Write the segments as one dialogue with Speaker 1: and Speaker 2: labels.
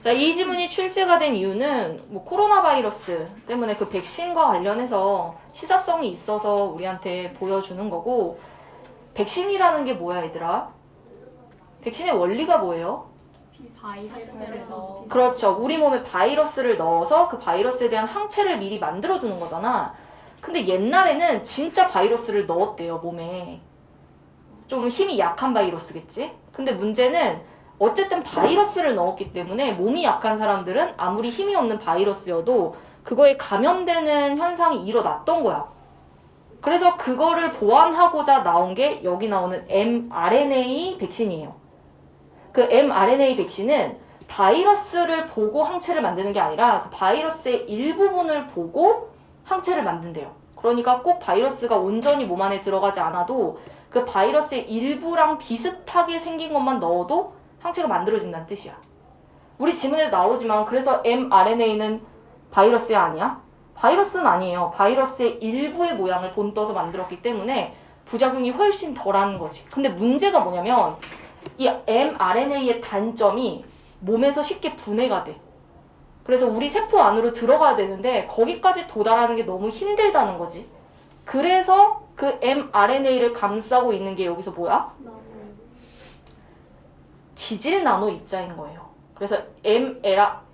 Speaker 1: 자, 이 지문이 출제가 된 이유는 뭐 코로나 바이러스 때문에 그 백신과 관련해서 시사성이 있어서 우리한테 보여주는 거고, 백신이라는 게 뭐야 얘들아? 백신의 원리가 뭐예요?
Speaker 2: 바이러스에서
Speaker 1: 그렇죠. 우리 몸에 바이러스를 넣어서 그 바이러스에 대한 항체를 미리 만들어 두는 거잖아. 근데 옛날에는 진짜 바이러스를 넣었대요, 몸에. 좀 힘이 약한 바이러스겠지? 근데 문제는 어쨌든 바이러스를 넣었기 때문에 몸이 약한 사람들은 아무리 힘이 없는 바이러스여도 그거에 감염되는 현상이 일어났던 거야. 그래서 그거를 보완하고자 나온 게 여기 나오는 mRNA 백신이에요. 그 mRNA 백신은 바이러스를 보고 항체를 만드는 게 아니라 그 바이러스의 일부분을 보고 항체를 만든대요. 그러니까 꼭 바이러스가 온전히 몸 안에 들어가지 않아도 그 바이러스의 일부랑 비슷하게 생긴 것만 넣어도 항체가 만들어진다는 뜻이야. 우리 지문에도 나오지만 그래서 mRNA는 바이러스이 아니야? 바이러스는 아니에요. 바이러스의 일부의 모양을 본떠서 만들었기 때문에 부작용이 훨씬 덜한 거지. 근데 문제가 뭐냐면 이 mRNA의 단점이 몸에서 쉽게 분해가 돼. 그래서 우리 세포 안으로 들어가야 되는데 거기까지 도달하는 게 너무 힘들다는 거지. 그래서 그 mRNA를 감싸고 있는 게 여기서 뭐야? 지질 나노 입자인 거예요. 그래서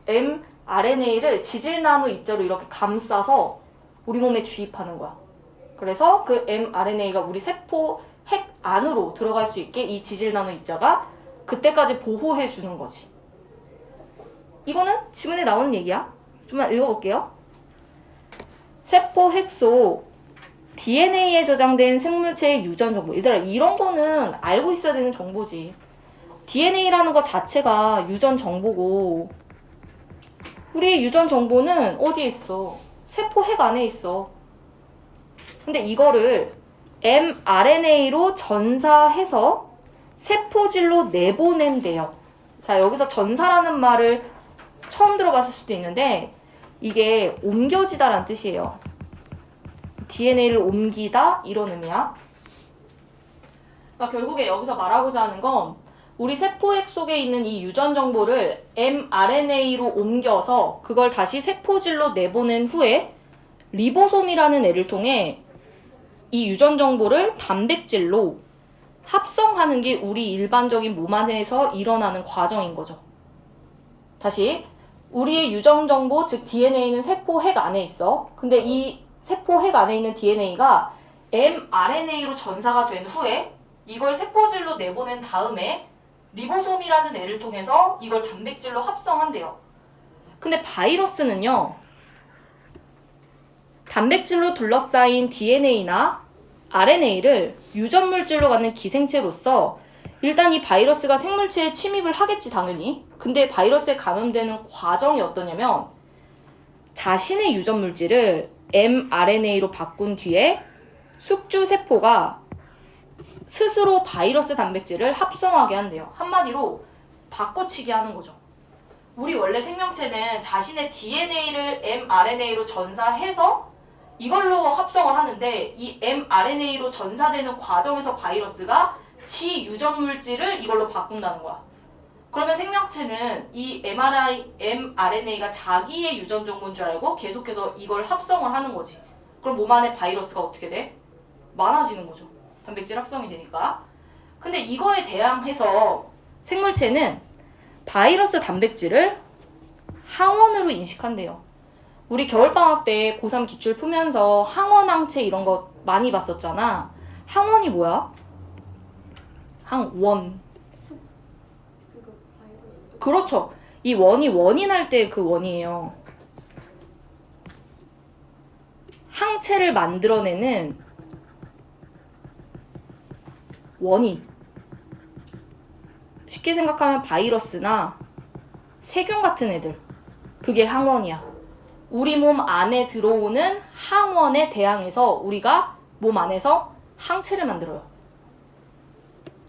Speaker 1: mRNA를 지질 나노 입자로 이렇게 감싸서 우리 몸에 주입하는 거야. 그래서 그 mRNA가 우리 세포 핵 안으로 들어갈 수 있게 이 지질 나노 입자가 그때까지 보호해 주는 거지. 이거는 지문에 나오는 얘기야. 좀만 읽어볼게요. 세포 핵 속 DNA에 저장된 생물체의 유전 정보. 얘들아, 이런 거는 알고 있어야 되는 정보지. DNA라는 것 자체가 유전 정보고, 우리의 유전 정보는 어디에 있어? 세포 핵 안에 있어. 근데 이거를 mRNA로 전사해서 세포질로 내보낸대요. 자, 여기서 전사라는 말을 처음 들어봤을 수도 있는데 이게 옮겨지다라는 뜻이에요. DNA를 옮기다 이런 의미야. 그러니까 결국에 여기서 말하고자 하는 건 우리 세포핵 속에 있는 이 유전 정보를 mRNA로 옮겨서 그걸 다시 세포질로 내보낸 후에 리보솜이라는 애를 통해 이 유전 정보를 단백질로 합성하는 게 우리 일반적인 몸 안에서 일어나는 과정인 거죠. 다시, 우리의 유전 정보, 즉 DNA는 세포 핵 안에 있어. 근데 이 세포 핵 안에 있는 DNA가 mRNA로 전사가 된 후에 이걸 세포질로 내보낸 다음에 리보솜이라는 애를 통해서 이걸 단백질로 합성한대요. 근데 바이러스는요, 단백질로 둘러싸인 DNA나 RNA를 유전물질로 갖는 기생체로서 일단 이 바이러스가 생물체에 침입을 하겠지, 당연히. 근데 바이러스에 감염되는 과정이 어떠냐면 자신의 유전물질을 mRNA로 바꾼 뒤에 숙주세포가 스스로 바이러스 단백질을 합성하게 한대요. 한마디로 바꿔치기 하는 거죠. 우리 원래 생명체는 자신의 DNA를 mRNA로 전사해서 이걸로 합성을 하는데 이 mRNA로 전사되는 과정에서 바이러스가 지 유전물질을 이걸로 바꾼다는 거야. 그러면 생명체는 이 mRNA가 자기의 유전 정보인 줄 알고 계속해서 이걸 합성을 하는 거지. 그럼 몸 안에 바이러스가 어떻게 돼? 많아지는 거죠. 단백질 합성이 되니까. 근데 이거에 대항해서 생물체는 바이러스 단백질을 항원으로 인식한대요. 우리 겨울방학 때 고3 기출 풀면서 항원항체 이런 거 많이 봤었잖아. 항원이 뭐야? 항원. 그렇죠. 이 원이 원인할 때 그 원이에요. 항체를 만들어내는 원인. 쉽게 생각하면 바이러스나 세균 같은 애들. 그게 항원이야. 우리 몸 안에 들어오는 항원에 대항해서 우리가 몸 안에서 항체를 만들어요.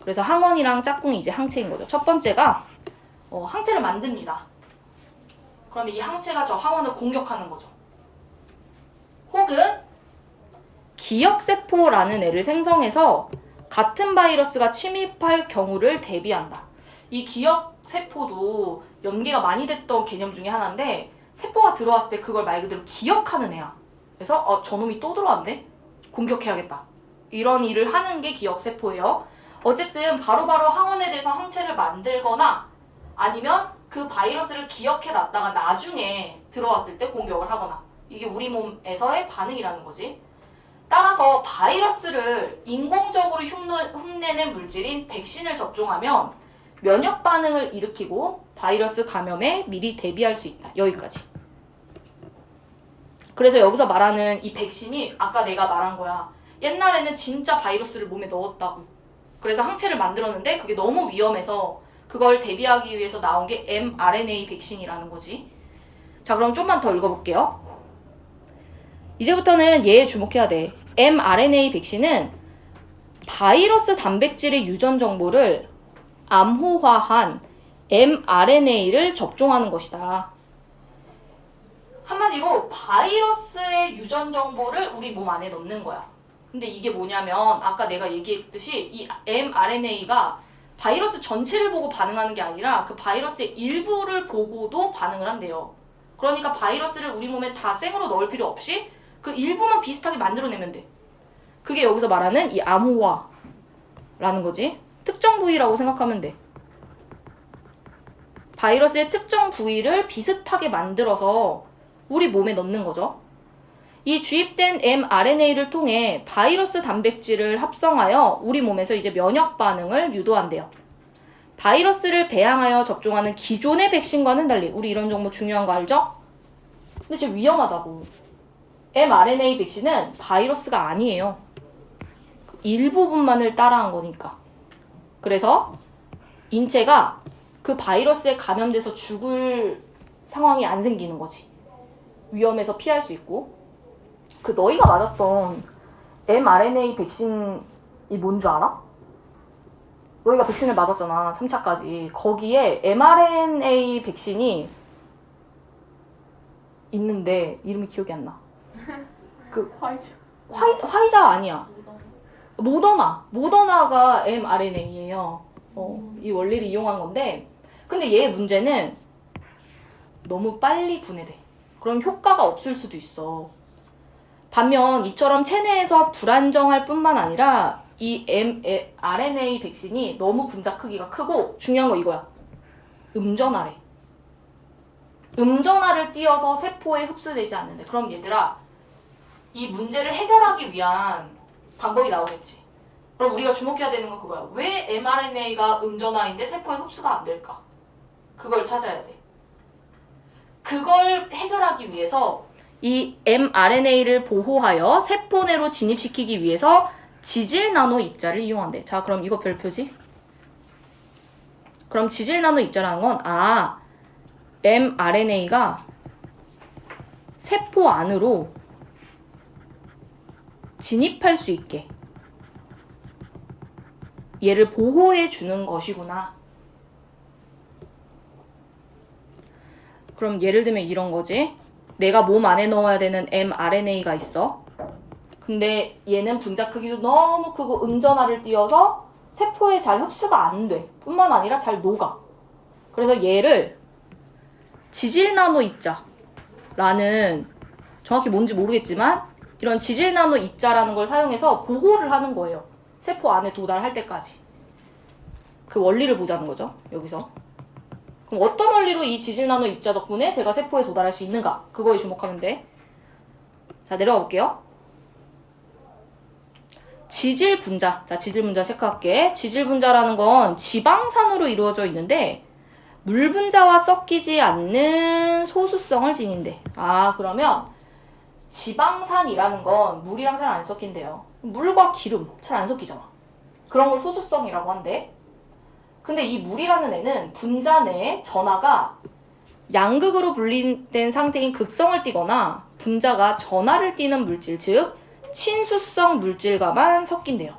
Speaker 1: 그래서 항원이랑 짝꿍이 이제 항체인 거죠. 첫 번째가 항체를 만듭니다. 그러면 이 항체가 저 항원을 공격하는 거죠. 혹은 기억세포라는 애를 생성해서 같은 바이러스가 침입할 경우를 대비한다. 이 세포도 연계가 많이 됐던 개념 중에 하나인데 세포가 들어왔을 때 그걸 말 그대로 기억하는 애야. 그래서 저놈이 또 들어왔네? 공격해야겠다. 이런 일을 하는 게 기억세포예요. 어쨌든 바로바로 항원에 대해서 항체를 만들거나 아니면 그 바이러스를 기억해놨다가 나중에 들어왔을 때 공격을 하거나 이게 우리 몸에서의 반응이라는 거지. 따라서 바이러스를 인공적으로 흉내낸 물질인 백신을 접종하면 면역 반응을 일으키고 바이러스 감염에 미리 대비할 수 있다. 여기까지. 그래서 여기서 말하는 이 백신이 아까 내가 말한 거야. 옛날에는 진짜 바이러스를 몸에 넣었다고. 그래서 항체를 만들었는데 그게 너무 위험해서 그걸 대비하기 위해서 나온 게 mRNA 백신이라는 거지. 자, 그럼 좀만 더 읽어볼게요. 이제부터는 얘에 주목해야 돼. mRNA 백신은 바이러스 단백질의 유전 정보를 암호화한 mRNA를 접종하는 것이다. 한마디로 바이러스의 유전 정보를 우리 몸 안에 넣는 거야. 근데 이게 뭐냐면 아까 내가 얘기했듯이 이 mRNA가 바이러스 전체를 보고 반응하는 게 아니라 그 바이러스의 일부를 보고도 반응을 한대요. 그러니까 바이러스를 우리 몸에 다 생으로 넣을 필요 없이 그 일부만 비슷하게 만들어내면 돼. 그게 여기서 말하는 이 암호화라는 거지. 특정 부위라고 생각하면 돼. 바이러스의 특정 부위를 비슷하게 만들어서 우리 몸에 넣는 거죠. 이 주입된 mRNA를 통해 바이러스 단백질을 합성하여 우리 몸에서 이제 면역 반응을 유도한대요. 바이러스를 배양하여 접종하는 기존의 백신과는 달리 우리 이런 정보 중요한 거 알죠? 근데 진짜 위험하다고. mRNA 백신은 바이러스가 아니에요. 일부분만을 따라한 거니까. 그래서 인체가 그 바이러스에 감염돼서 죽을 상황이 안 생기는 거지. 위험해서 피할 수 있고. 그 너희가 맞았던 mRNA 백신이 뭔 줄 알아? 너희가 백신을 맞았잖아. 3차까지. 거기에 mRNA 백신이 있는데 이름이 기억이 안 나. 그 화이자 아니야. 모더나가 mRNA예요. 이 원리를 이용한 건데 근데 얘의 문제는 너무 빨리 분해돼. 그럼 효과가 없을 수도 있어. 반면 이처럼 체내에서 불안정할 뿐만 아니라 이 mRNA 백신이 너무 분자 크기가 크고 중요한 거 이거야. 음전하래. 음전하를 띄어서 세포에 흡수되지 않는데 그럼 얘들아 이 문제를 해결하기 위한 방법이 나오겠지. 그럼 우리가 주목해야 되는 건 그거야. 왜 mRNA가 음전하인데 세포에 흡수가 안 될까? 그걸 찾아야 돼. 그걸 해결하기 위해서 이 mRNA를 보호하여 세포 내로 진입시키기 위해서 지질 나노 입자를 이용한대. 자, 그럼 이거 별표지? 그럼 지질 나노 입자라는 건 mRNA가 세포 안으로 진입할 수 있게 얘를 보호해 주는 것이구나. 그럼 예를 들면 이런 거지. 내가 몸 안에 넣어야 되는 mRNA가 있어. 근데 얘는 분자 크기도 너무 크고 음전하를 띄어서 세포에 잘 흡수가 안 돼. 뿐만 아니라 잘 녹아. 그래서 얘를 지질 나노 입자라는 정확히 뭔지 모르겠지만 이런 지질 나노 입자라는 걸 사용해서 보호를 하는 거예요. 세포 안에 도달할 때까지. 그 원리를 보자는 거죠. 여기서. 그럼 어떤 원리로 이 지질 나노 입자 덕분에 제가 세포에 도달할 수 있는가? 그거에 주목하면 돼. 자, 내려가 볼게요. 지질 분자. 자, 지질 분자 체크할게. 지질 분자라는 건 지방산으로 이루어져 있는데 물 분자와 섞이지 않는 소수성을 지닌대. 그러면 지방산이라는 건 물이랑 잘 안 섞인대요. 물과 기름 잘 안 섞이잖아. 그런 걸 소수성이라고 한대. 근데 이 물이라는 애는 분자 내에 전하가 양극으로 분리된 상태인 극성을 띠거나 분자가 전하를 띠는 물질, 즉 친수성 물질과만 섞인대요.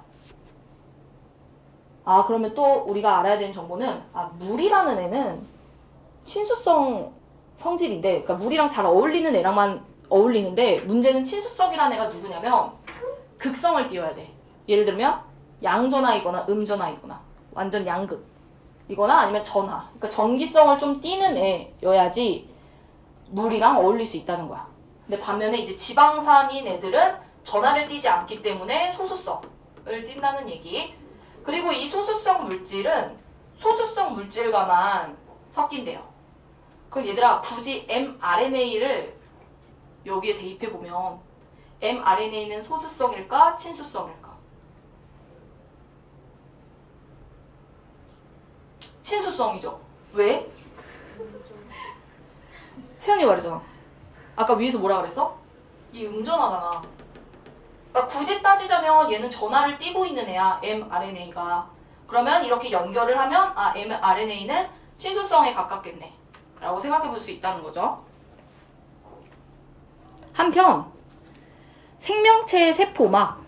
Speaker 1: 그러면 또 우리가 알아야 되는 정보는 물이라는 애는 친수성 성질인데 그러니까 물이랑 잘 어울리는 애랑만 어울리는데 문제는 친수성이라는 애가 누구냐면 극성을 띄워야 돼. 예를 들면 양전하이거나 음전하이거나 완전 양극. 이거나 아니면 전하. 그러니까 전기성을 좀 띠는 애여야지 물이랑 어울릴 수 있다는 거야. 근데 반면에 이제 지방산인 애들은 전하를 띠지 않기 때문에 소수성을 띈다는 얘기. 그리고 이 소수성 물질은 소수성 물질과만 섞인대요. 그럼 얘들아 굳이 mRNA를 여기에 대입해보면 mRNA는 소수성일까 친수성일까? 친수성이죠. 왜? 세연이 말했잖아. 아까 위에서 뭐라 그랬어? 이 음전하잖아. 그러니까 굳이 따지자면 얘는 전하를 띠고 있는 애야. mRNA가. 그러면 이렇게 연결을 하면 mRNA는 친수성에 가깝겠네 라고 생각해 볼 수 있다는 거죠. 한편 생명체의 세포막,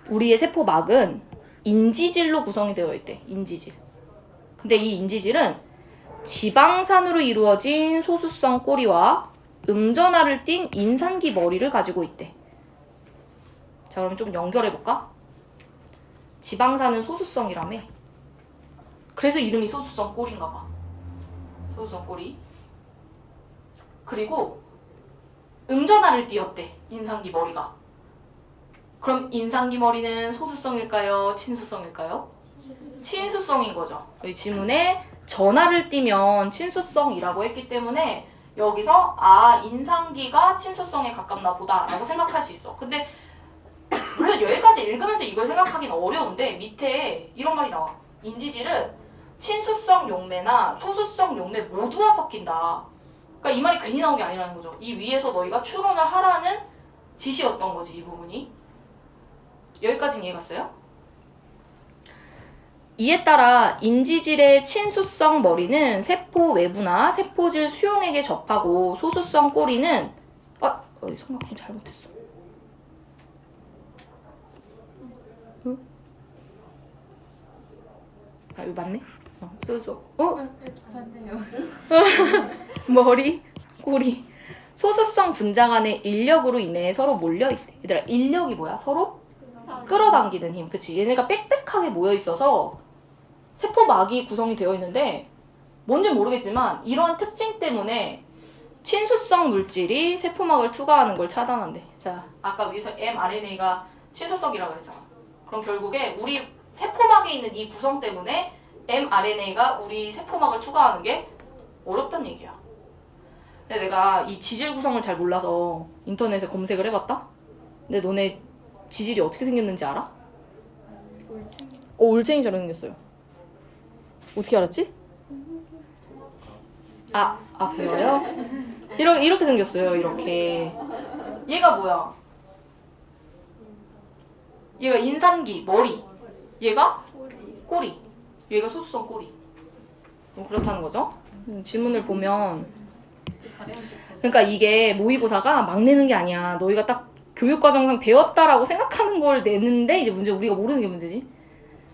Speaker 1: 우리의 세포막은 인지질로 구성이 되어 있대. 인지질. 근데 이 인지질은 지방산으로 이루어진 소수성 꼬리와 음전하를 띤 인산기 머리를 가지고 있대. 자, 그럼 좀 연결해볼까? 지방산은 소수성이라며. 그래서 이름이 소수성 꼬리인가 봐. 소수성 꼬리. 그리고 음전하를 띄었대. 인산기 머리가. 그럼 인산기 머리는 소수성일까요? 친수성일까요? 친수성인 거죠. 여기 지문에 전하를 띠면 친수성이라고 했기 때문에 여기서 인산기가 친수성에 가깝나 보다 라고 생각할 수 있어. 근데 물론 여기까지 읽으면서 이걸 생각하기는 어려운데 밑에 이런 말이 나와. 인지질은 친수성 용매나 소수성 용매 모두와 섞인다. 그러니까 이 말이 괜히 나온 게 아니라는 거죠. 이 위에서 너희가 추론을 하라는 지시였던 거지, 이 부분이. 여기까지는 이해갔어요? 이에 따라 인지질의 친수성 머리는 세포 외부나 세포질 수용액에 접하고 소수성 꼬리는 삼각형 잘못했어. 응? 이거 맞네?
Speaker 2: 맞네요.
Speaker 1: 머리, 꼬리. 소수성 분자 간의 인력으로 인해 서로 몰려있대. 얘들아, 인력이 뭐야? 서로 끌어당기는 힘. 그치? 얘네가 빽빽하게 모여있어서 세포막이 구성이 되어 있는데 뭔지 모르겠지만 이러한 특징 때문에 친수성 물질이 세포막을 투과하는 걸 차단한대. 자, 아까 위에서 mRNA가 친수성이라고 그랬잖아. 그럼 결국에 우리 세포막에 있는 이 구성 때문에 mRNA가 우리 세포막을 투과하는 게 어렵다는 얘기야. 근데 내가 이 지질 구성을 잘 몰라서 인터넷에 검색을 해봤다? 근데 너네 지질이 어떻게 생겼는지 알아? 올챙이처럼 생겼어요. 어떻게 알았지? 배워요? 이렇게 생겼어요. 이렇게. 얘가 뭐야? 얘가 인산기, 머리. 얘가 꼬리. 얘가 소수성 꼬리. 그렇다는 거죠. 지문을 보면 그러니까 이게 모의고사가 막 내는 게 아니야. 너희가 딱 교육과정상 배웠다라고 생각하는 걸 내는데 이제 문제 우리가 모르는 게 문제지.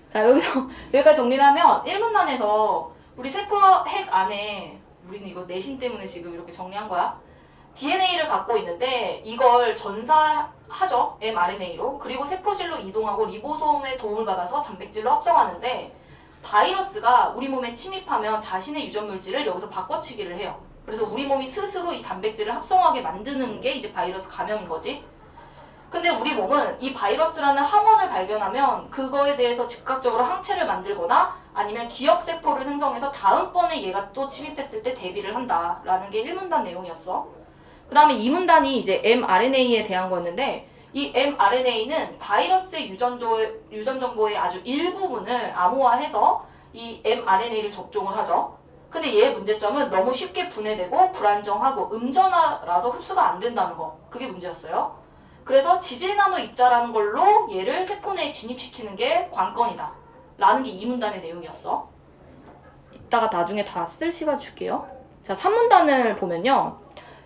Speaker 1: 자, 여기까지 정리를 하면 1문단에서 우리 세포 핵 안에 우리는 이거 내신 때문에 지금 이렇게 정리한 거야. DNA를 갖고 있는데 이걸 전사하죠. mRNA로. 그리고 세포질로 이동하고 리보솜의 도움을 받아서 단백질로 합성하는데 바이러스가 우리 몸에 침입하면 자신의 유전물질을 여기서 바꿔치기를 해요. 그래서 우리 몸이 스스로 이 단백질을 합성하게 만드는 게 이제 바이러스 감염인 거지. 근데 우리 몸은 이 바이러스라는 항원을 발견하면 그거에 대해서 즉각적으로 항체를 만들거나 아니면 기억세포를 생성해서 다음번에 얘가 또 침입했을 때 대비를 한다라는 게 1문단 내용이었어. 그 다음에 2문단이 이제 mRNA에 대한 거였는데 이 mRNA는 바이러스의 유전 정보의 아주 일부분을 암호화해서 이 mRNA를 접종을 하죠. 근데 얘의 문제점은 너무 쉽게 분해되고 불안정하고 음전하라서 흡수가 안 된다는 거. 그게 문제였어요. 그래서 지질 나노 입자라는 걸로 얘를 세포 내에 진입시키는 게 관건이다 라는 게 2문단의 내용이었어. 이따가 나중에 다 쓸 시간 줄게요. 자, 3문단을 보면요.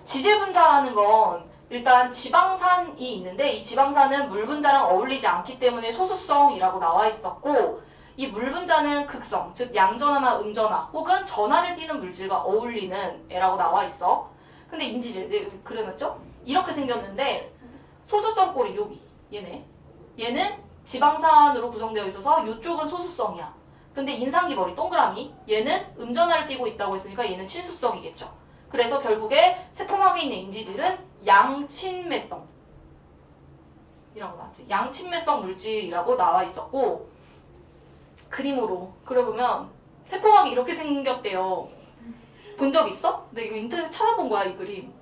Speaker 1: 지질 분자라는 건 일단 지방산이 있는데 이 지방산은 물 분자랑 어울리지 않기 때문에 소수성이라고 나와 있었고 이 물 분자는 극성, 즉 양전하나 음전하 혹은 전하를 띠는 물질과 어울리는 애라고 나와 있어. 근데 인지질, 그려놨죠? 이렇게 생겼는데 소수성 꼬리, 얘네. 얘는 지방산으로 구성되어 있어서 이쪽은 소수성이야. 근데 인상기 머리 동그라미 얘는 음전하를 띠고 있다고 했으니까 얘는 친수성이겠죠. 그래서 결국에 세포막에 있는 인지질은 양친매성 이라고 나왔지. 양친매성 물질이라고 나와 있었고 그림으로 그려보면 세포막이 이렇게 생겼대요. 본 적 있어? 근데 이거 인터넷에 찾아본 거야 이 그림.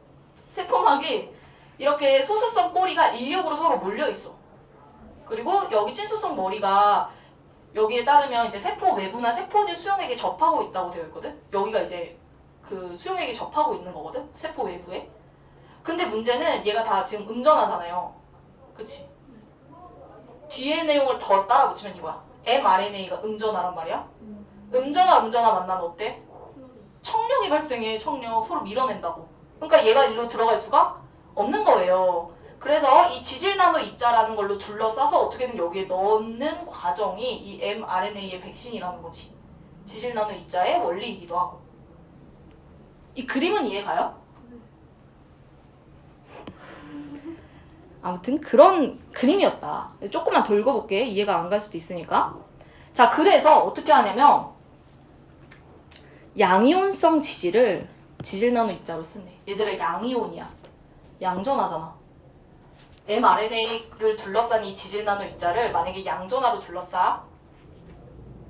Speaker 1: 세포막이 이렇게 소수성 꼬리가 일력으로 서로 몰려 있어. 그리고 여기 친수성 머리가 여기에 따르면 이제 세포 외부나 세포질 수용액에 접하고 있다고 되어 있거든. 여기가 이제 그 수용액에 접하고 있는 거거든. 세포 외부에. 근데 문제는 얘가 다 지금 음전하잖아요. 그치? 뒤에 내용을 더 따라 붙이면 이거야. mRNA가 음전하란 말이야. 음전하 만나면 어때? 청력이 발생해. 청력 서로 밀어낸다고. 그러니까 얘가 일로 들어갈 수가 없는 거예요. 그래서 이 지질 나노 입자라는 걸로 둘러싸서 어떻게든 여기에 넣는 과정이 이 mRNA의 백신이라는 거지. 지질 나노 입자의 원리이기도 하고. 이 그림은 이해가요? 아무튼 그런 그림이었다. 조금만 더 읽어볼게. 이해가 안 갈 수도 있으니까. 자, 그래서 어떻게 하냐면 양이온성 지질을 지질 나노 입자로 쓰네. 얘들아 양이온이야. 양전하잖아. mRNA를 둘러싼 이 지질 나노 입자를 만약에 양전하로 둘러싸.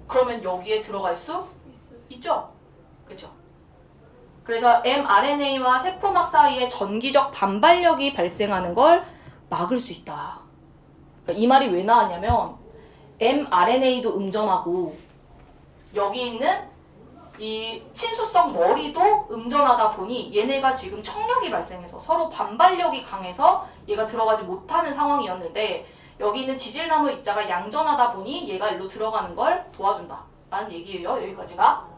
Speaker 1: 그러면 여기에 들어갈 수 있죠? 그죠? 그래서 mRNA와 세포막 사이에 전기적 반발력이 발생하는 걸 막을 수 있다. 그러니까 이 말이 왜 나왔냐면 mRNA도 음전하고 여기 있는 이 친수성 머리도 음전하다 보니 얘네가 지금 청력이 발생해서 서로 반발력이 강해서 얘가 들어가지 못하는 상황이었는데 여기 있는 지질 나노 입자가 양전하다 보니 얘가 일로 들어가는 걸 도와준다 라는 얘기예요. 여기까지가.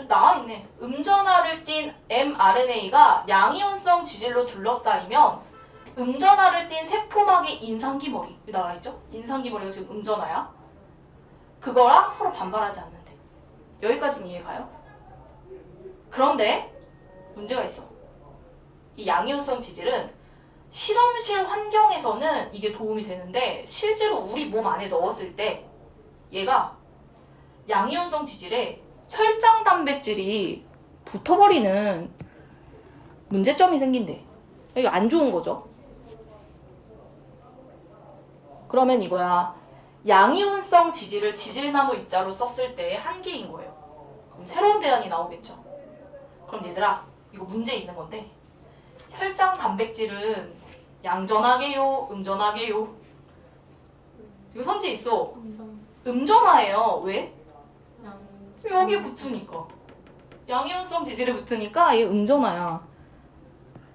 Speaker 1: 나와있네. 음전하를 띤 mRNA가 양이온성 지질로 둘러싸이면 음전하를 띤 세포막의 인상기 머리 나와있죠? 인상기 머리가 지금 음전하야. 그거랑 서로 반발하지 않는데. 여기까지는 이해가요? 그런데 문제가 있어. 이 양이온성 지질은 실험실 환경에서는 이게 도움이 되는데 실제로 우리 몸 안에 넣었을 때 얘가 양이온성 지질에 혈장 단백질이 붙어버리는 문제점이 생긴대. 이게 안 좋은 거죠. 그러면 이거야. 양이온성 지질을 지질 나노 입자로 썼을 때 한계인 거예요. 그럼 새로운 대안이 나오겠죠. 그럼 얘들아, 이거 문제 있는 건데 혈장 단백질은 양전하게요, 음전하게요? 이거 선지 있어. 음전하예요. 왜? 여기에 붙으니까. 양이온성 지질에 붙으니까 이게 음전하야.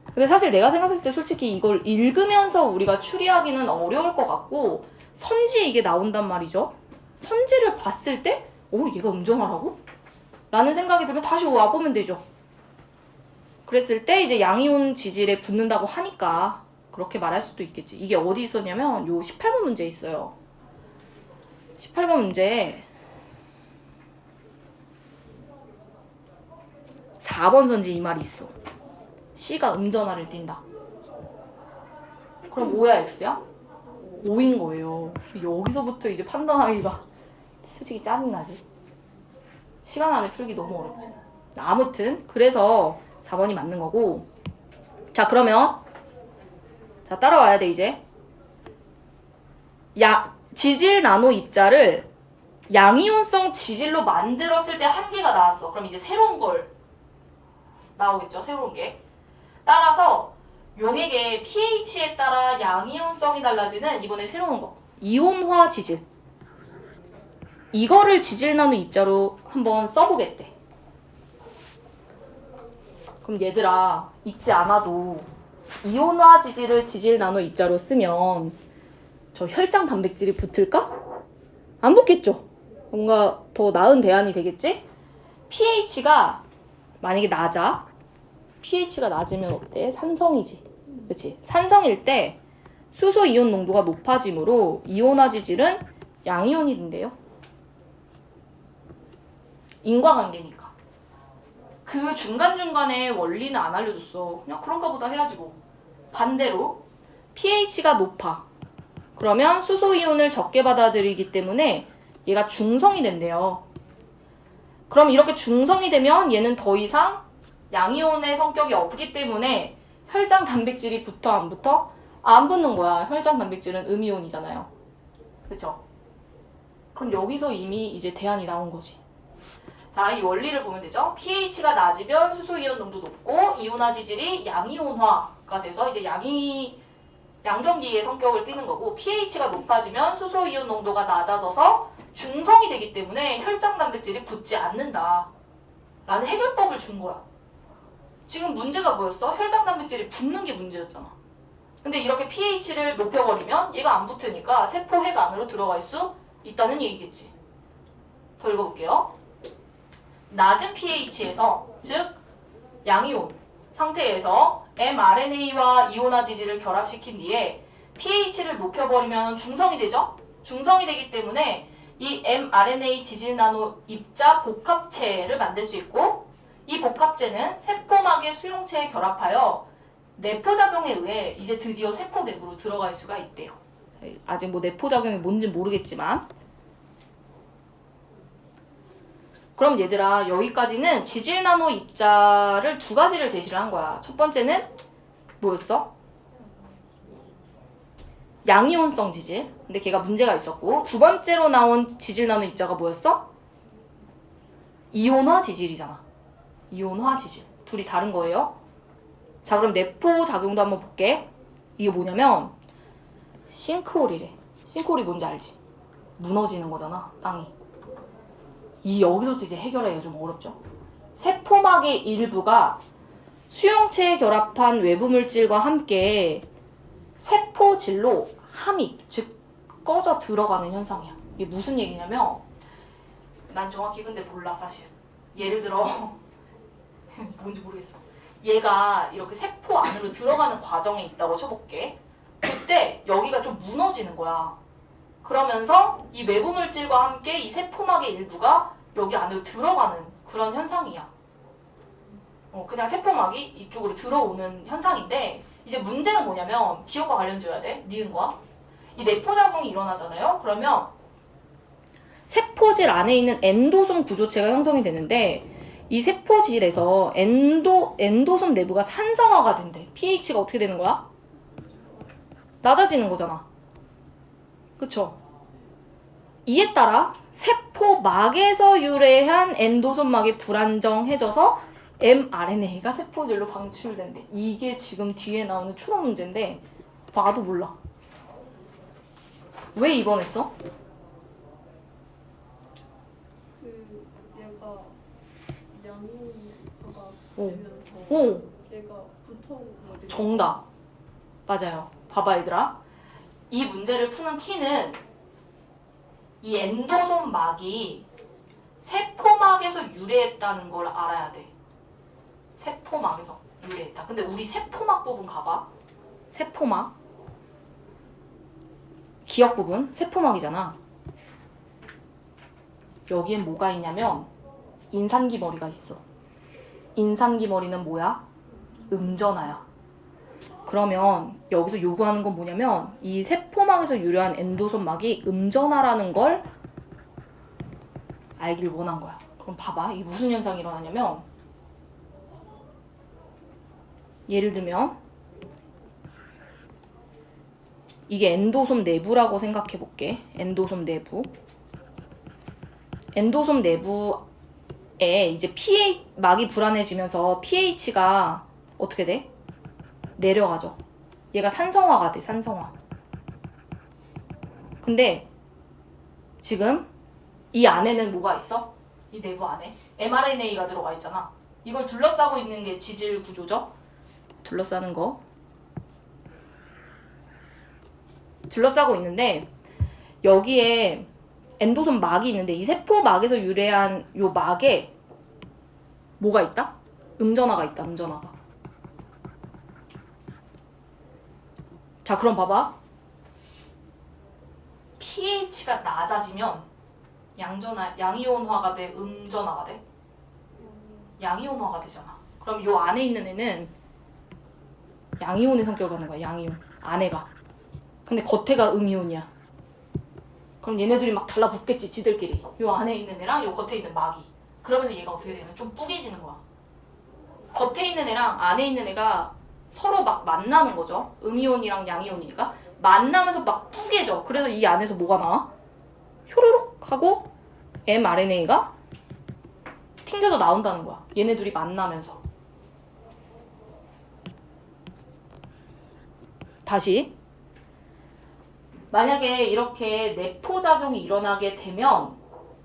Speaker 1: 근데 사실 내가 생각했을 때 솔직히 이걸 읽으면서 우리가 추리하기는 어려울 것 같고 선지에 이게 나온단 말이죠. 선지를 봤을 때 얘가 음전하라고? 라는 생각이 들면 다시 와보면 되죠. 그랬을 때 이제 양이온 지질에 붙는다고 하니까 그렇게 말할 수도 있겠지. 이게 어디 있었냐면 요 18번 문제에 있어요. 18번 문제에 4번 선지 이 말이 있어. C가 음전하를 띈다. 그럼 O야 X야? O인 거예요. 여기서부터 이제 판단하기가 솔직히 짜증나지. 시간 안에 풀기 너무 어렵지. 아무튼 그래서 4번이 맞는 거고. 자 그러면 자 따라와야 돼 이제. 지질 나노 입자를 양이온성 지질로 만들었을 때 한계가 나왔어. 그럼 이제 새로운 걸 나오겠죠. 새로운 게. 따라서 용액의 pH에 따라 양이온성이 달라지는 이번에 새로운 거. 이온화 지질. 이거를 지질 나노 입자로 한번 써보겠대. 그럼 얘들아 읽지 않아도 이온화 지질을 지질 나노 입자로 쓰면 저 혈장 단백질이 붙을까? 안 붙겠죠. 뭔가 더 나은 대안이 되겠지? pH가 만약에 낮아. pH가 낮으면 어때? 산성이지. 그치? 산성일 때 수소 이온 농도가 높아지므로 이온화 지질은 양이온이 된대요. 인과관계니까. 그 중간중간에 원리는 안 알려줬어. 그냥 그런가 보다 해야지 뭐. 반대로 pH가 높아. 그러면 수소 이온을 적게 받아들이기 때문에 얘가 중성이 된대요. 그럼 이렇게 중성이 되면 얘는 더 이상 양이온의 성격이 없기 때문에 혈장 단백질이 붙어 안 붙어? 안 붙는 거야. 혈장 단백질은 음이온이잖아요. 그쵸? 그럼 여기서 이미 이제 대안이 나온 거지. 자, 이 원리를 보면 되죠. pH가 낮으면 수소이온 농도 높고 이온화 지질이 양이온화가 돼서 이제 양전기의 성격을 띠는 거고, pH가 높아지면 수소이온 농도가 낮아져서 중성이 되기 때문에 혈장 단백질이 붙지 않는다 라는 해결법을 준 거야. 지금 문제가 뭐였어? 혈장 단백질이 붙는 게 문제였잖아. 근데 이렇게 pH를 높여버리면 얘가 안 붙으니까 세포 핵 안으로 들어갈 수 있다는 얘기겠지. 더 읽어볼게요. 낮은 pH에서, 즉 양이온 상태에서 mRNA와 이온화 지질을 결합시킨 뒤에 pH를 높여버리면 중성이 되죠? 중성이 되기 때문에 이 mRNA 지질 나노 입자 복합체를 만들 수 있고, 이 복합체는 세포막의 수용체에 결합하여 내포작용에 의해 이제 드디어 세포 내부로 들어갈 수가 있대요. 아직 뭐 내포작용이 뭔지 모르겠지만, 그럼 얘들아, 여기까지는 지질 나노 입자를 두 가지를 제시를 한 거야. 첫 번째는 뭐였어? 양이온성 지질. 근데 걔가 문제가 있었고, 두 번째로 나온 지질 나노 입자가 뭐였어? 이온화 지질이잖아. 이온화 지질. 둘이 다른 거예요. 자, 그럼 내포 작용도 한번 볼게. 이게 뭐냐면 싱크홀이래. 싱크홀이 뭔지 알지? 무너지는 거잖아, 땅이. 여기서부터 이제 해결하기가 좀 어렵죠. 세포막의 일부가 수용체에 결합한 외부 물질과 함께 세포질로 함입, 즉 꺼져 들어가는 현상이야. 이게 무슨 얘기냐면, 난 정확히 근데 몰라 사실. 예를 들어 뭔지 모르겠어. 얘가 이렇게 세포 안으로 들어가는 과정에 있다고 쳐볼게. 그때 여기가 좀 무너지는 거야. 그러면서 이 외부 물질과 함께 이 세포막의 일부가 여기 안으로 들어가는 그런 현상이야. 그냥 세포막이 이쪽으로 들어오는 현상인데, 이제 문제는 뭐냐면 기억과 관련 지어야 돼. 니은과. 이 내포작용이 일어나잖아요. 그러면 세포질 안에 있는 엔도솜 구조체가 형성이 되는데, 이 세포질에서 엔도솜 내부가 산성화가 된대. pH가 어떻게 되는 거야? 낮아지는 거잖아. 그쵸? 이에 따라 세포막에서 유래한 엔도솜막이 불안정해져서 mRNA가 세포질로 방출된대. 이게 지금 뒤에 나오는 추론 문제인데 봐도 몰라. 왜 입원했어?
Speaker 2: 얘가 양이온화가
Speaker 1: 오.
Speaker 2: 되면서
Speaker 1: 오,
Speaker 2: 얘가 붙어버리고.
Speaker 1: 정답. 맞아요. 봐봐 얘들아. 이 문제를 푸는 키는 이 엔도솜막이 세포막에서 유래했다는 걸 알아야 돼. 세포막에서 유래했다. 근데 우리 세포막 부분 가봐. 세포막. 기억 부분. 세포막이잖아. 여기엔 뭐가 있냐면 인산기머리가 있어. 인산기머리는 뭐야? 음전하야. 그러면 여기서 요구하는 건 뭐냐면 이 세포막에서 유래한 엔도솜막이 음전하라는 걸 알길 원한 거야. 그럼 봐봐. 이게 무슨 현상이 일어나냐면, 예를 들면 이게 엔도솜 내부라고 생각해 볼게. 엔도솜 내부. 엔도솜 내부에 이제 막이 불안해지면서 pH가 어떻게 돼? 내려가죠. 얘가 산성화가 돼. 산성화. 근데 지금 이 안에는 뭐가 있어? 이 내부 안에 mRNA가 들어가 있잖아. 이걸 둘러싸고 있는 게 지질 구조죠. 둘러싸는 거. 둘러싸고 있는데 여기에 엔도솜 막이 있는데, 이 세포막에서 유래한 요 막에 뭐가 있다? 음전화가 있다. 음전화가. 자, 그럼 봐봐. pH가 낮아지면 양이온화가 돼? 음전화가 돼? 양이온화가 되잖아. 그럼 요 안에 있는 애는 양이온의 성격을 갖는 거야. 양이온. 안에가. 근데 겉에가 음이온이야. 그럼 얘네들이 막 달라붙겠지 지들끼리. 요 안에 있는 애랑 요 겉에 있는 막이. 그러면서 얘가 어떻게 되면 좀 뿌개지는 거야. 겉에 있는 애랑 안에 있는 애가 서로 막 만나는 거죠. 음이온이랑 양이온이니까 만나면서 막 뿌개져. 그래서 이 안에서 뭐가 나와? 효로록 하고 mRNA가 튕겨져 나온다는 거야. 얘네 둘이 만나면서. 다시. 만약에 이렇게 내포작용이 일어나게 되면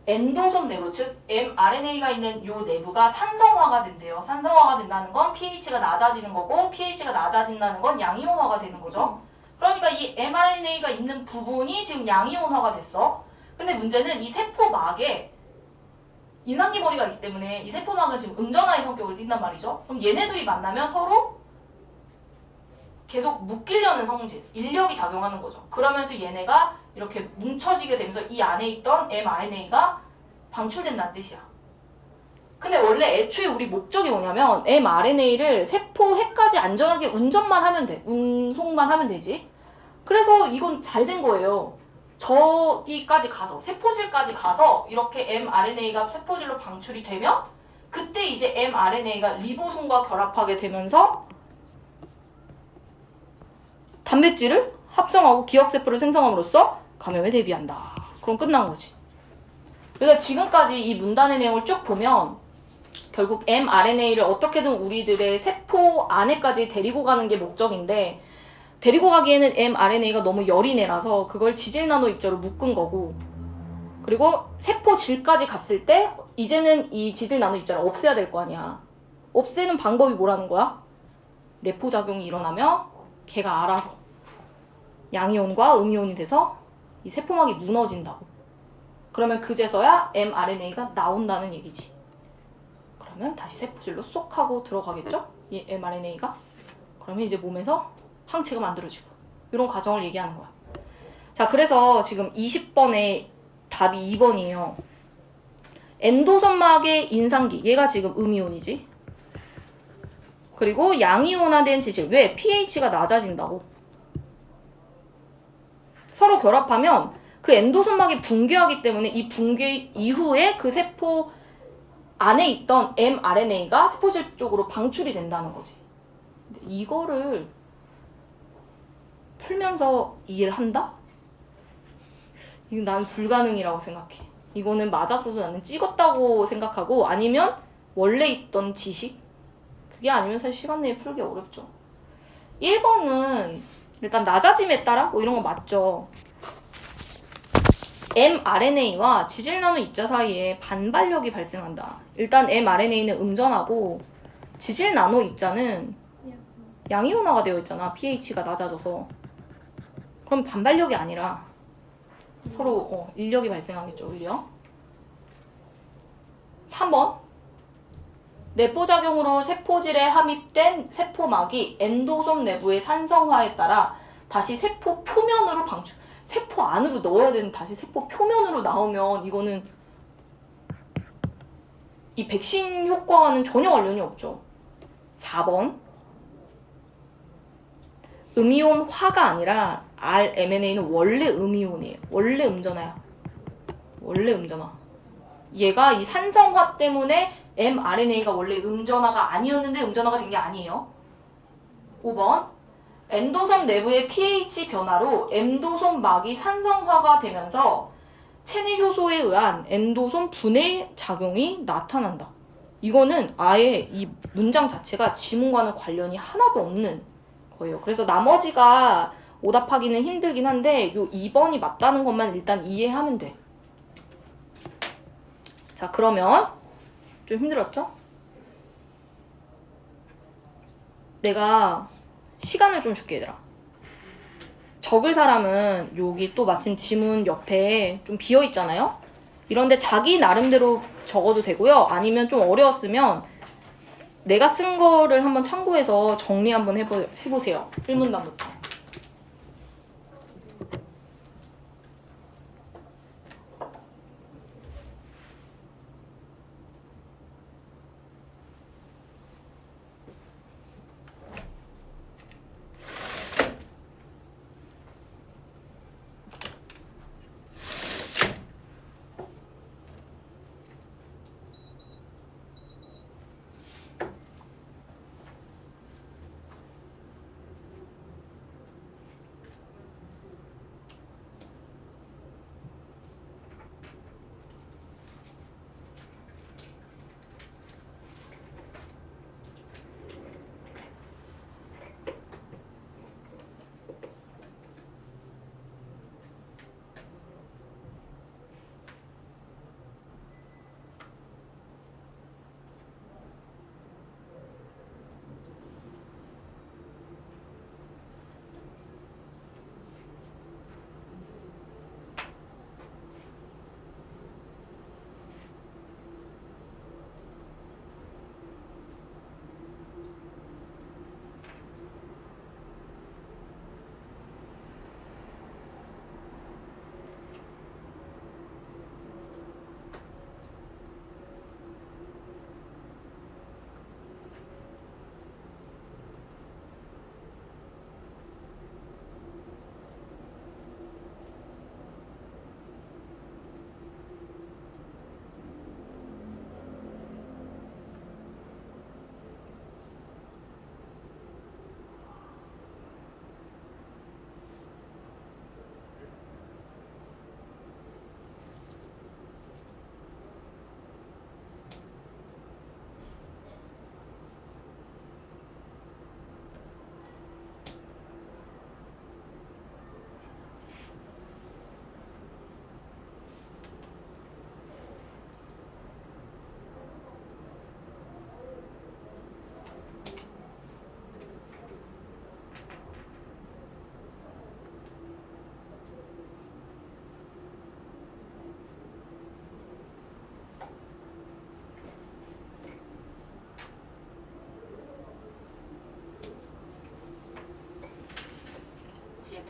Speaker 1: 엔도솜 내부, 즉 mRNA가 있는 요 내부가 산성화가 된대요. 산성화가 된다는 건 pH가 낮아지는 거고 pH가 낮아진다는 건 양이온화가 되는 거죠. 그러니까 이 mRNA가 있는 부분이 지금 양이온화가 됐어. 근데 문제는 이 세포막에 인상기머리가 있기 때문에 이 세포막은 지금 음전화의 성격을 띈단 말이죠. 그럼 얘네들이 만나면 서로 계속 묶이려는 성질, 인력이 작용하는 거죠. 그러면서 얘네가 이렇게 뭉쳐지게 되면서 이 안에 있던 mRNA가 방출된다는 뜻이야. 근데 원래 애초에 우리 목적이 뭐냐면 mRNA를 세포 핵까지 안전하게 운전만 하면 돼. 운송만 하면 되지. 그래서 이건 잘 된 거예요. 저기까지 가서, 세포질까지 가서 이렇게 mRNA가 세포질로 방출이 되면 그때 이제 mRNA가 리보솜과 결합하게 되면서 단백질을 합성하고 기억세포를 생성함으로써 감염에 대비한다. 그럼 끝난 거지. 그래서 지금까지 이 문단의 내용을 쭉 보면 결국 mRNA를 어떻게든 우리들의 세포 안에까지 데리고 가는 게 목적인데 데리고 가기에는 mRNA가 너무 여린 애라서 그걸 지질 나노 입자로 묶은 거고 그리고 세포질까지 갔을 때 이제는 이 지질 나노 입자를 없애야 될 거 아니야. 없애는 방법이 뭐라는 거야? 내포작용이 일어나면 걔가 알아서 양이온과 음이온이 돼서 이 세포막이 무너진다고. 그러면 그제서야 mRNA가 나온다는 얘기지. 그러면 다시 세포질로 쏙 하고 들어가겠죠? 이 mRNA가. 그러면 이제 몸에서 항체가 만들어지고 이런 과정을 얘기하는 거야. 자, 그래서 지금 20번에 답이 2번이에요. 엔도솜막의 인상기, 얘가 지금 음이온이지. 그리고 양이온화된 지질, 왜? pH가 낮아진다고. 서로 결합하면 그 엔도솜막이 붕괴하기 때문에 이 붕괴 이후에 그 세포 안에 있던 mRNA가 세포질 쪽으로 방출이 된다는 거지. 근데 이거를 풀면서 이해를 한다? 이건 난 불가능이라고 생각해. 이거는 맞았어도 나는 찍었다고 생각하고 아니면 원래 있던 지식? 그게 아니면 사실 시간 내에 풀기 어렵죠. 1번은 일단 낮아짐에 따라 뭐 이런 거 맞죠. mRNA와 지질나노 입자 사이에 반발력이 발생한다. 일단 mRNA는 음전하고 지질나노 입자는 양이온화가 되어 있잖아. pH가 낮아져서. 그럼 반발력이 아니라 서로 인력이 발생하겠죠. 오히려. 3번. 내포작용으로 세포질에 함입된 세포막이 엔도솜 내부의 산성화에 따라 다시 세포 표면으로 방출. 세포 안으로 넣어야 되는 다시 세포 표면으로 나오면 이거는 이 백신 효과와는 전혀 관련이 없죠. 4번. 음이온화가 아니라 rMNA는 원래 음이온이에요. 원래 음전화야. 원래 음전화. 얘가 이 산성화 때문에 mRNA가 원래 음전화가 아니었는데 음전화가 된 게 아니에요. 5번. 엔도솜 내부의 pH 변화로 엔도솜막이 산성화가 되면서 체내 효소에 의한 엔도솜 분해 작용이 나타난다. 이거는 아예 이 문장 자체가 지문과는 관련이 하나도 없는 거예요. 그래서 나머지가 오답하기는 힘들긴 한데 요 2번이 맞다는 것만 일단 이해하면 돼. 자, 그러면 좀 힘들었죠? 내가 시간을 좀 줄게, 얘들아. 적을 사람은 여기 또 마침 지문 옆에 좀 비어 있잖아요? 이런데 자기 나름대로 적어도 되고요. 아니면 좀 어려웠으면 내가 쓴 거를 한번 참고해서 정리 한번 해보세요. 1문단부터.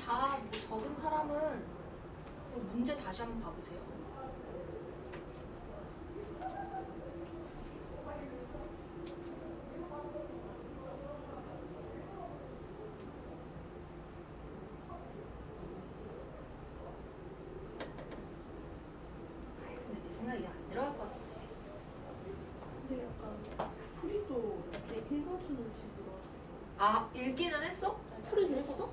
Speaker 1: 다 뭐 적은 사람은 문제 다시 한번 봐보세요. 근데 내 생각에 이게 안 들어갈 것 같은데.
Speaker 2: 근데 약간 풀이도 이렇게 읽어주는 식으로
Speaker 1: 아, 읽기는 했어?
Speaker 2: 풀이를 했어?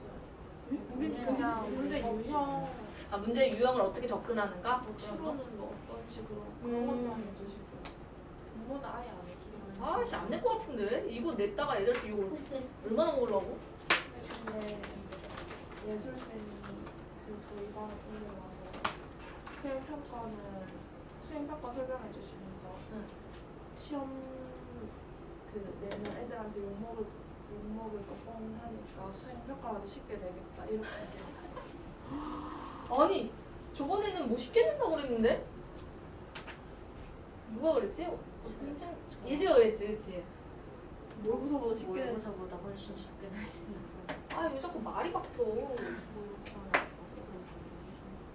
Speaker 2: 우리는 그냥 문제 유형
Speaker 1: 아, 문제 유형을 어떻게 접근하는가?
Speaker 2: 뭐 추론은 뭐 어떤 식으로 그런 것만 해주시고 공부는 아예 안 해주고
Speaker 1: 아씨, 안 낼 것 같은데? 이거 냈다가 애들한테 이걸 얼마나 먹으려고?
Speaker 2: 근데 예술쌤이 그 저희 반 오늘 와서 수행평가 설명해 주시면서
Speaker 1: 응.
Speaker 2: 시험 그 내는 애들한테 욕먹을 거 뻔하니까 수행평가라도 쉽게 내겠다 이렇게 얘기했어요.
Speaker 1: 아니, 저번에는 뭐 쉽게 낸다고 그랬는데? 누가 그랬지? 예지가 그랬지, 그치?
Speaker 2: 모의고사보다 쉽게 내
Speaker 3: 모의고사보다 훨씬 쉽게 내시는 거.
Speaker 1: 아, 왜 자꾸 말이 바뀌어.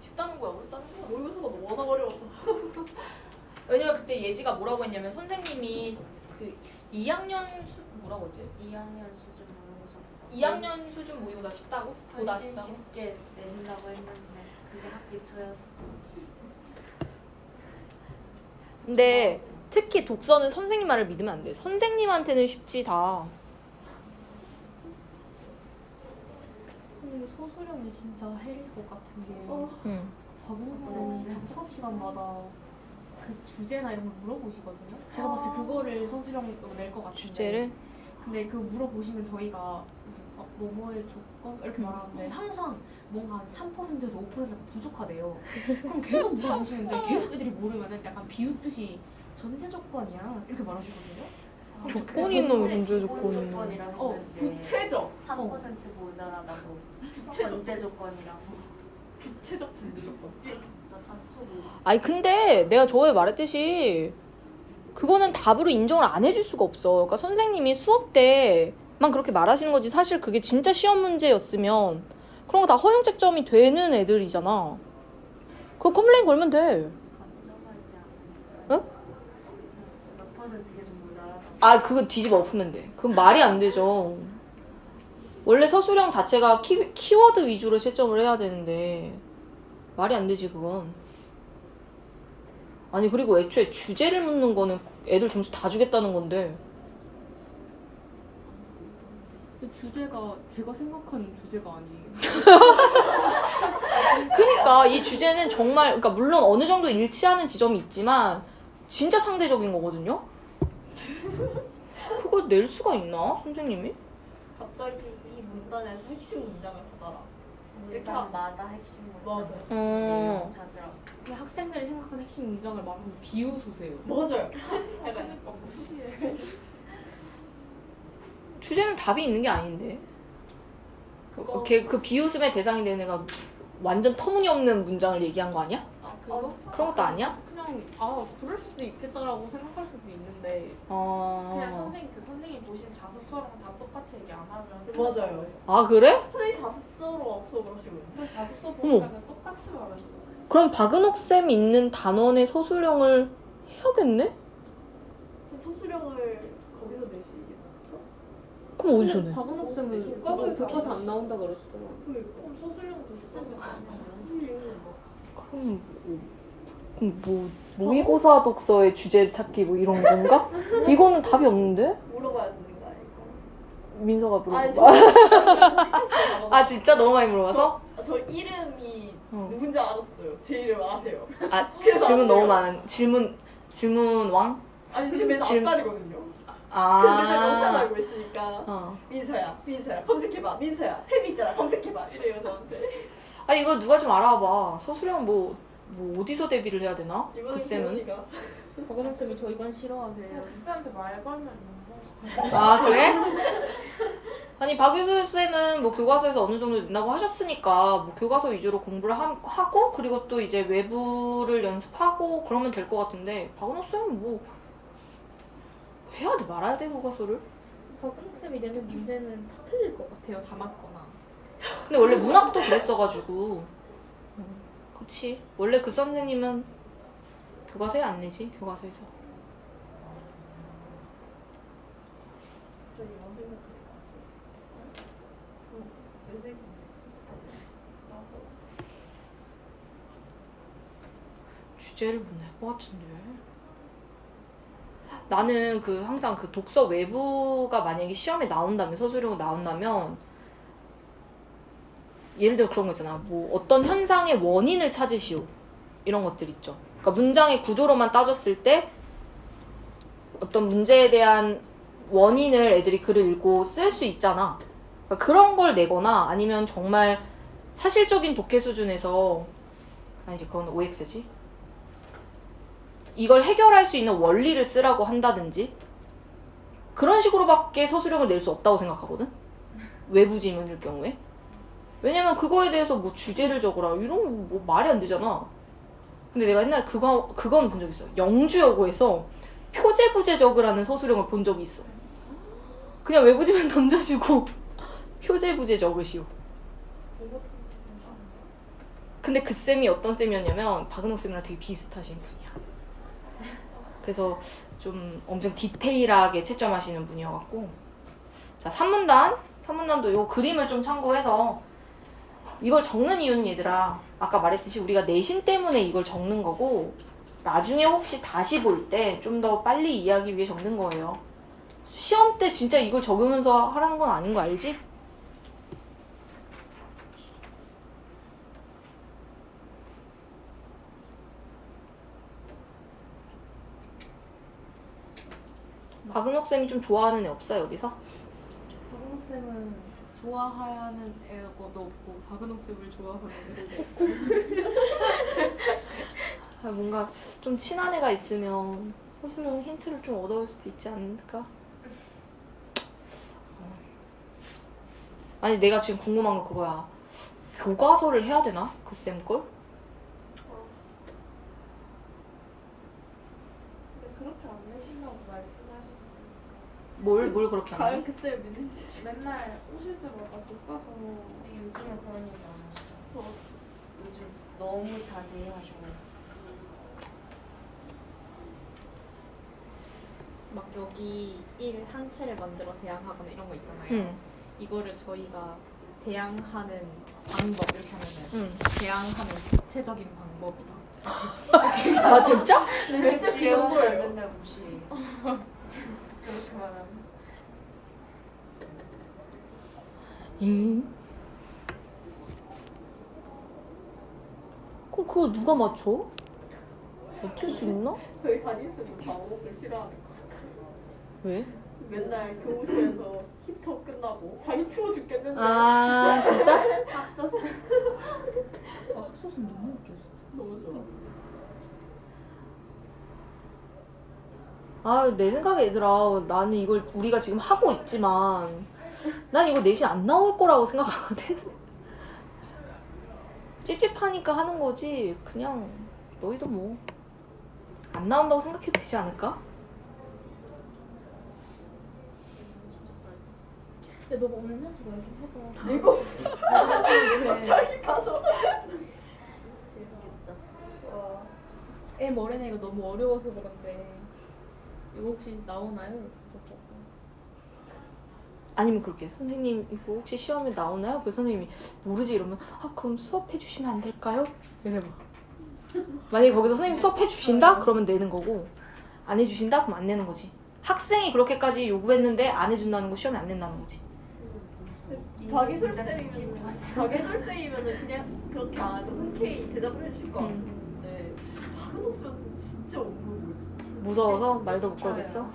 Speaker 1: 쉽다는 거야, 어렵다는 거야.
Speaker 2: 모의고사가 워낙 어려워서
Speaker 1: 왜냐면 그때 예지가 뭐라고 했냐면 선생님이 그 2학년 뭐라고 했지?
Speaker 3: 2학년 수준 모의고사보다
Speaker 1: 2학년 수준 모의고사 쉽다고? 보다
Speaker 3: 훨씬
Speaker 1: 쉽다고?
Speaker 3: 쉽게 내신다고 했는데 그게 학기 초였어.
Speaker 1: 근데 특히 독서는 선생님 말을 믿으면 안 돼. 선생님한테는 쉽지 다.
Speaker 4: 그리고 소수령이 진짜 해릴 것 같은 게
Speaker 1: 응.
Speaker 4: 박은옥쌤 수업 시간마다 그 주제나 이런 걸 물어보시거든요. 제가 봤을 때 그거를 소수령으로 낼 것 같은데
Speaker 1: 주제를?
Speaker 4: 근데 그 물어보시면 저희가 무슨 뭐뭐의 조건 이렇게 말하는데 항상 뭔가 한 3%에서 5%가 부족하대요. 그럼 계속 물어보시는데 계속 애들이 모르면은 약간 비웃듯이 전제 조건이야 이렇게 말하시거든요.
Speaker 1: 조건이 있는 문제 조건이 있는.
Speaker 3: 조건이라
Speaker 4: 어,
Speaker 3: 했는데
Speaker 2: 구체적
Speaker 3: 3% 모자라다고 전제 조건이라고.
Speaker 2: 구체적 전제 조건
Speaker 3: 나참 소리.
Speaker 1: 아니 근데 내가 저번에 말했듯이 그거는 답으로 인정을 안 해줄 수가 없어. 그러니까 선생님이 수업 때만 그렇게 말하시는 거지 사실 그게 진짜 시험 문제였으면 그런 거 다 허용채점이 되는 애들이잖아. 그거 컴플레인 걸면 돼.
Speaker 3: 감정하지 않아요.
Speaker 1: 응?
Speaker 3: 몇 퍼센트 계속 모자라다고.
Speaker 1: 아 그건 뒤집어 엎으면 돼. 그건 말이 안 되죠. 원래 서술형 자체가 키워드 위주로 채점을 해야 되는데 말이 안 되지 그건. 아니 그리고 애초에 주제를 묻는 거는 애들 점수 다 주겠다는 건데
Speaker 4: 근데 주제가 제가 생각하는 주제가 아니에요.
Speaker 1: 그러니까 이 주제는 정말 그러니까 물론 어느 정도 일치하는 지점이 있지만 진짜 상대적인 거거든요. 그걸 낼 수가 있나 선생님이?
Speaker 2: 갑자기 이 문단에서 핵심 문장을 받아라 이렇게
Speaker 3: 문단마다 핵심 문장.
Speaker 1: 음.
Speaker 3: 찾으라고.
Speaker 4: 근데 학생들이 생각하는 핵심 문장을 말하면 비웃으세요.
Speaker 2: 맞아요 약간 무시해
Speaker 1: 주제는 답이 있는 게 아닌데
Speaker 2: 그거
Speaker 1: 그 비웃음의 대상이 되는 애가 완전 터무니없는 문장을 얘기한 거 아니야?
Speaker 4: 아 그거?
Speaker 1: 그런 것도 아니야?
Speaker 4: 그냥 그럴 수도 있겠다라고 생각할 수도 있는데
Speaker 2: 그냥 선생님 보신 자습서랑 다 똑같이 얘기 안 하면
Speaker 5: 맞아요.
Speaker 1: 아 그래?
Speaker 2: 선생님 자습서로 수업을 하시고요 근데 자습서
Speaker 1: 어머.
Speaker 2: 보니까 그냥 똑같이 말하시고
Speaker 1: 그럼 박은옥 쌤 있는 단원의 서술형을 해야겠네?
Speaker 2: 소수령을 거기서 내시겠어?
Speaker 1: 그럼 어디서 내?
Speaker 4: 박은옥 쌤은
Speaker 2: 교과서에서
Speaker 4: 교과서 안 나온다 그러시잖아.
Speaker 2: 그럼 소수령도
Speaker 1: 그럼 뭐 모의고사 독서의 주제 찾기 뭐 이런 건가? 이거는 답이 없는데?
Speaker 2: 물어봐야 되는 거 아닐까?
Speaker 1: 민서가
Speaker 2: 아니
Speaker 1: 물어봐. 아 진짜 너무 많이 물어봐서?
Speaker 2: 저 이름이
Speaker 1: 어.
Speaker 2: 누군지 알았어요. 제 이름 아세요.
Speaker 1: 아
Speaker 2: 그래서
Speaker 1: 질문
Speaker 2: 안
Speaker 1: 너무
Speaker 2: 돼요.
Speaker 1: 많은 질문 왕?
Speaker 2: 아니 제 맨날
Speaker 1: 지금-
Speaker 2: 앞자리거든요.
Speaker 1: 아.
Speaker 2: 그래서 맨날 영상 알고 있으니까
Speaker 1: 어.
Speaker 2: 민서야 검색해봐. 민서야 헤드 있잖아 검색해봐. 이래요 저한테.
Speaker 1: 아 이거 누가 좀 알아봐. 서술형 뭐 어디서 데뷔를 해야 되나? 그
Speaker 2: 이번에
Speaker 1: 쌤은?
Speaker 2: 재훈이가
Speaker 4: 박은옥 쌤이 저희 반 싫어하세요.
Speaker 2: 쌤한테 말 걸면 너무
Speaker 1: 아 그래? 아니 박유수 쌤은 뭐 교과서에서 어느 정도 낸다고 하셨으니까 뭐 교과서 위주로 공부를 하고 그리고 또 이제 외부를 연습하고 그러면 될 것 같은데 박은옥 쌤은 뭐 해야 돼 말아야 돼 교과서를?
Speaker 4: 박은옥 쌤이 내는 문제는 다 틀릴 것 같아요. 다 맞거나.
Speaker 1: 근데 원래 문학도 그랬어가지고 그치. 원래 그 선생님은 교과서에 안 내지. 교과서에서.
Speaker 2: 저기 뭐 생각하실 것 같지? 선생님
Speaker 1: 주제를 못 낼 것 같은데. 나는 그 항상 그 독서 외부가 만약에 시험에 나온다면 서술형으로 나온다면 예를 들어 그런 거 있잖아. 뭐 어떤 현상의 원인을 찾으시오. 이런 것들 있죠. 그러니까 문장의 구조로만 따졌을 때 어떤 문제에 대한 원인을 애들이 글을 읽고 쓸 수 있잖아. 그러니까 그런 걸 내거나 아니면 정말 사실적인 독해 수준에서 아니지 그건 OX지. 이걸 해결할 수 있는 원리를 쓰라고 한다든지 그런 식으로밖에 서술형을 낼 수 없다고 생각하거든. 외부 지문일 경우에. 왜냐면 그거에 대해서 뭐 주제를 적으라 이런 거 뭐 말이 안 되잖아. 근데 내가 옛날에 그건 본 적 있어. 영주여고에서 표제부제 적으라는 서술형을 본 적이 있어. 그냥 외부 지문 던져주고 표제부제 적으시오. 근데 그 쌤이 어떤 쌤이었냐면 박은옥 쌤이랑 되게 비슷하신 분이야. 그래서 좀 엄청 디테일하게 채점하시는 분이어갖고. 자, 산문단도 요 그림을 좀 참고해서 이걸 적는 이유는 얘들아 아까 말했듯이 우리가 내신 때문에 이걸 적는 거고 나중에 혹시 다시 볼 때 좀 더 빨리 이해하기 위해 적는 거예요. 시험 때 진짜 이걸 적으면서 하라는 건 아닌 거 알지? 박은옥 쌤이 좀 좋아하는 애 없어 여기서?
Speaker 4: 박은옥 쌤은 좋아하는 애도 없고 박은옥 쌤을 좋아하는 애도 없고.
Speaker 1: 아, 뭔가 좀 친한 애가 있으면 서술형 힌트를 좀 얻어올 수도 있지 않을까? 아니 내가 지금 궁금한 거 그거야. 교과서를 해야 되나? 그 쌤 걸?
Speaker 2: 근데 그렇게 안 내신다고 말씀하셨으니까
Speaker 1: 뭘 그렇게 안 해?
Speaker 2: 과연 그때 믿으시지? 맨날 오실 때마다 교과서
Speaker 3: 요즘에 그런 얘기 안 하시죠?
Speaker 2: 어,
Speaker 3: 요즘 너무 자세히 하셔.
Speaker 4: 막 여기 일 한 채를 만들어 대항하거나 이런 거 있잖아요.
Speaker 1: 응.
Speaker 4: 이거를 저희가 대항하는 방법 이렇게 하면은
Speaker 1: 응.
Speaker 4: 대항하는 구체적인 방법이다.
Speaker 1: 아 진짜?
Speaker 2: 근데 진짜 그 정도예요.
Speaker 3: 맨날 무시해.
Speaker 2: 그렇게 말하면
Speaker 1: 응? 그럼 그거 누가 맞춰? 맞출 수 있나?
Speaker 2: 저희 담임쌤도 방어술 싫어하는 거
Speaker 1: 왜?
Speaker 2: 맨날 교무실에서 히터 끝나고 자기 추워 죽겠는데
Speaker 1: 아 진짜?
Speaker 3: 학소스.
Speaker 4: 아, 학소는 너무 웃겨.
Speaker 2: 너무 좋아.
Speaker 1: 아 내 생각에 얘들아 나는 이걸 우리가 지금 하고 있지만 난 이거 내신 안 나올 거라고 생각하거든. 찝찝하니까 하는 거지 그냥 너희도 뭐 안 나온다고 생각해도 되지 않을까?
Speaker 4: 야, 너가 울면서 말 좀 해봐.
Speaker 2: 이거
Speaker 4: 그래.
Speaker 2: 자기 가서
Speaker 3: 재밌겠다.
Speaker 2: 와
Speaker 4: 애 머리내기가 너무 어려워서 그런데 이거 혹시 나오나요?
Speaker 1: 아니면 그렇게 선생님 이거 혹시 시험에 나오나요? 그 선생님이 모르지 이러면 아 그럼 수업해 주시면 안 될까요? 이래봐. 만약에 거기서 선생님 수업해 주신다? 그러면 내는 거고 안 해주신다? 그럼 안 내는 거지. 학생이 그렇게까지 요구했는데 안 해준다는 거 시험에 안 낸다는 거지.
Speaker 2: 박예술 쌤이면은 그냥 그렇게 안 해도 흔쾌히 대답을 해줄 것
Speaker 1: 음.
Speaker 2: 같은데 박은호 쌤은 진짜 못 모르겠어.
Speaker 1: 무서워서 말도 못 걸겠어?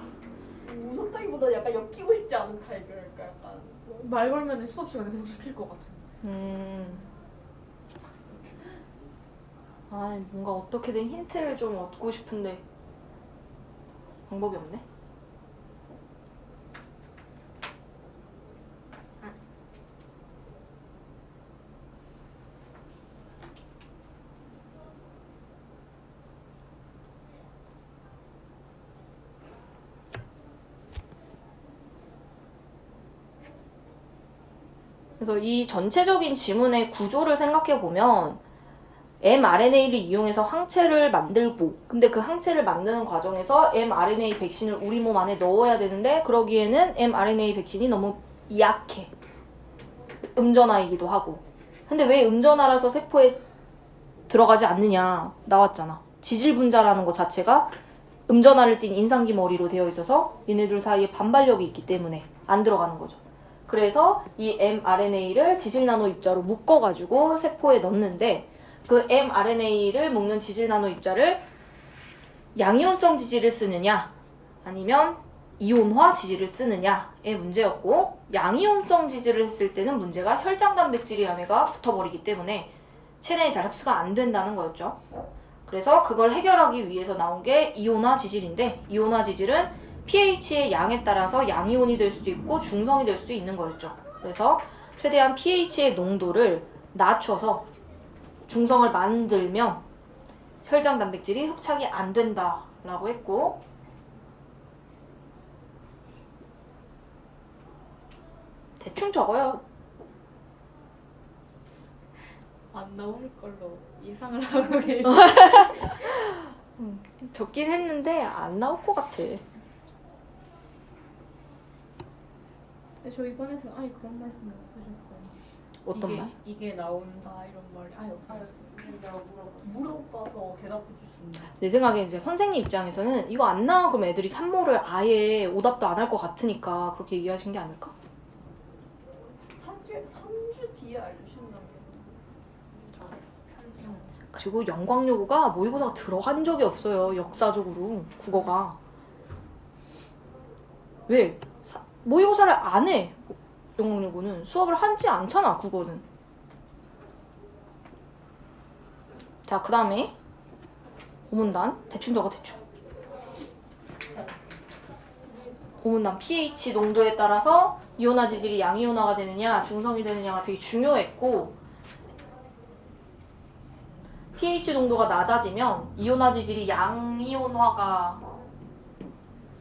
Speaker 2: 무섭다기보다 약간 엮이고 싶지 않은 타입이랄까 약간.
Speaker 4: 말 걸면 수업 시간에 계속 시킬 것 같아.
Speaker 1: 아 뭔가 어떻게든 힌트를 좀 얻고 싶은데 방법이 없네. 그래서 이 전체적인 지문의 구조를 생각해 보면 mRNA를 이용해서 항체를 만들고 근데 그 항체를 만드는 과정에서 mRNA 백신을 우리 몸 안에 넣어야 되는데 그러기에는 mRNA 백신이 너무 약해. 음전화이기도 하고. 근데 왜 음전화라서 세포에 들어가지 않느냐 나왔잖아. 지질분자라는 것 자체가 음전화를 띤 인상기 머리로 되어 있어서 얘네들 사이에 반발력이 있기 때문에 안 들어가는 거죠. 그래서 이 mRNA를 지질나노 입자로 묶어가지고 세포에 넣는데 그 mRNA를 묶는 지질나노 입자를 양이온성 지질을 쓰느냐 아니면 이온화 지질을 쓰느냐의 문제였고 양이온성 지질을 했을 때는 문제가 혈장 단백질이라는 애가 붙어버리기 때문에 체내에 잘 흡수가 안 된다는 거였죠. 그래서 그걸 해결하기 위해서 나온 게 이온화 지질인데 이온화 지질은 pH의 양에 따라서 양이온이 될 수도 있고 중성이 될 수도 있는 거였죠. 그래서 최대한 pH의 농도를 낮춰서 중성을 만들면 혈장 단백질이 흡착이 안 된다라고 했고 대충 적어요.
Speaker 4: 안 나올 걸로 예상을 하고 계세요.
Speaker 1: 적긴 했는데 안 나올 것 같아.
Speaker 4: 저 이번에는 아예 그런 말씀 못 쓰셨어요.
Speaker 1: 어떤
Speaker 4: 이게,
Speaker 1: 말?
Speaker 4: 이게 나온다 이런 말이 아예 없어요.
Speaker 2: 내가 물어봐서 대답해 줄 수 있나?
Speaker 1: 내 생각에 이제 선생님 입장에서는 이거 안 나와 그럼 애들이 산모를 아예 오답도 안 할 것 같으니까 그렇게 얘기하신 게 아닐까?
Speaker 2: 3주 뒤에 알려주신다면
Speaker 1: 그리고 영광요구가 모의고사가 들어간 적이 없어요. 역사적으로 국어가. 왜? 모의고사를 안 해. 영광요구는 수업을 하지 않잖아. 국어는. 자, 그 다음에 오문단 대충 적어 대충. 오문단 pH 농도에 따라서 이온화 지질이 양이온화가 되느냐 중성이 되느냐가 되게 중요했고 pH 농도가 낮아지면 이온화 지질이 양이온화가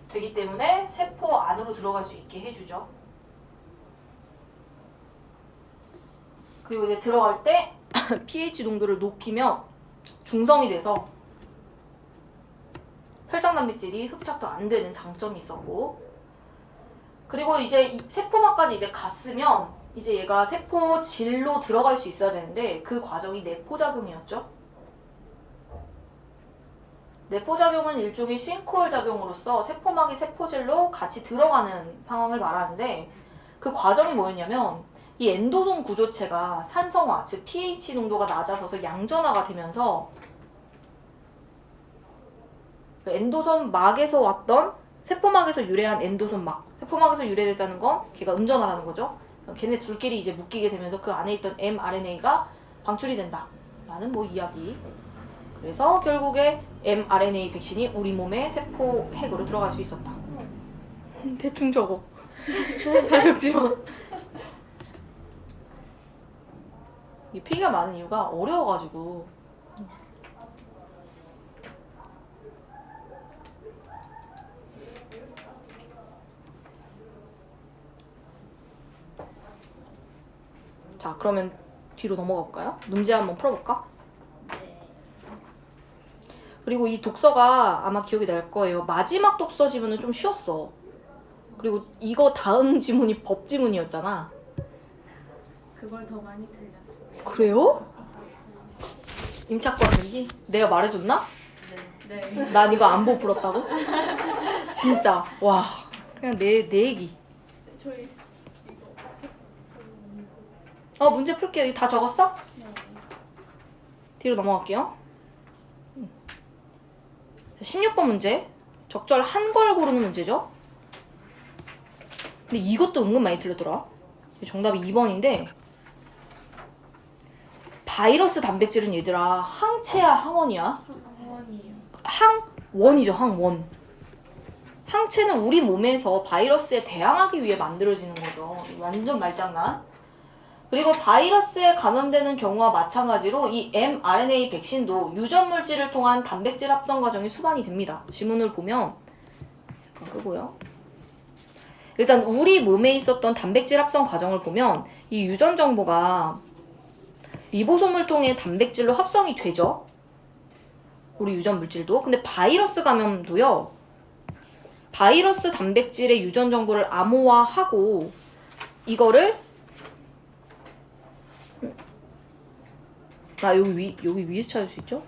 Speaker 1: 되기 때문에 세포 안으로 들어갈 수 있게 해주죠. 그리고 이제 들어갈 때 pH 농도를 높이면 중성이 돼서 혈장 단백질이 흡착도 안 되는 장점이 있었고 그리고 이제 이 세포막까지 이제 갔으면 이제 얘가 세포 질로 들어갈 수 있어야 되는데 그 과정이 내포작용이었죠. 내포작용은 일종의 싱크홀 작용으로서 세포막이 세포질로 같이 들어가는 상황을 말하는데 그 과정이 뭐였냐면 이 엔도솜 구조체가 산성화, 즉 pH 농도가 낮아져서 양전화가 되면서 그 엔도솜 막에서 왔던 세포막에서 유래한 엔도솜 막 세포막에서 유래됐다는 건 걔가 음전화라는 거죠. 걔네 둘끼리 이제 묶이게 되면서 그 안에 있던 mRNA가 방출이 된다 라는 뭐 이야기. 그래서 결국에 mRNA 백신이 우리 몸의 세포 핵으로 들어갈 수 있었다. 대충 적어. 다 적지 마. 이 필기가 많은 이유가 어려워가지고. 자, 그러면 뒤로 넘어가 볼까요? 문제 한번 풀어볼까? 그리고 이 독서가 아마 기억이 날 거예요. 마지막 독서 지문은 좀 쉬웠어. 그리고 이거 다음 지문이 법 지문이었잖아.
Speaker 4: 그걸 더 많이 틀렸어요.
Speaker 1: 그래요? 임차권 등기? 내가 말해줬나?
Speaker 4: 네.
Speaker 1: 난 이거 안 보고 풀었다고? 진짜 와 그냥 내 얘기.
Speaker 2: 저희
Speaker 1: 문제 풀게요. 이거 다 적었어?
Speaker 2: 네.
Speaker 1: 뒤로 넘어갈게요. 16번 문제. 적절 한 걸 고르는 문제죠. 근데 이것도 은근 많이 틀렸더라. 정답이 2번인데 바이러스 단백질은 얘들아 항체야 항원이야?
Speaker 4: 원이에요.
Speaker 1: 항원이죠. 항원. 항체는 우리 몸에서 바이러스에 대항하기 위해 만들어지는 거죠. 완전 말장난. 그리고 바이러스에 감염되는 경우와 마찬가지로 이 mRNA 백신도 유전 물질을 통한 단백질 합성 과정이 수반이 됩니다. 지문을 보면 잠깐 끄고요. 일단 우리 몸에 있었던 단백질 합성 과정을 보면 이 유전 정보가 리보솜을 통해 단백질로 합성이 되죠. 우리 유전 물질도. 근데 바이러스 감염도요. 바이러스 단백질의 유전 정보를 암호화하고 이거를 여기 위에서 찾을 수 있죠?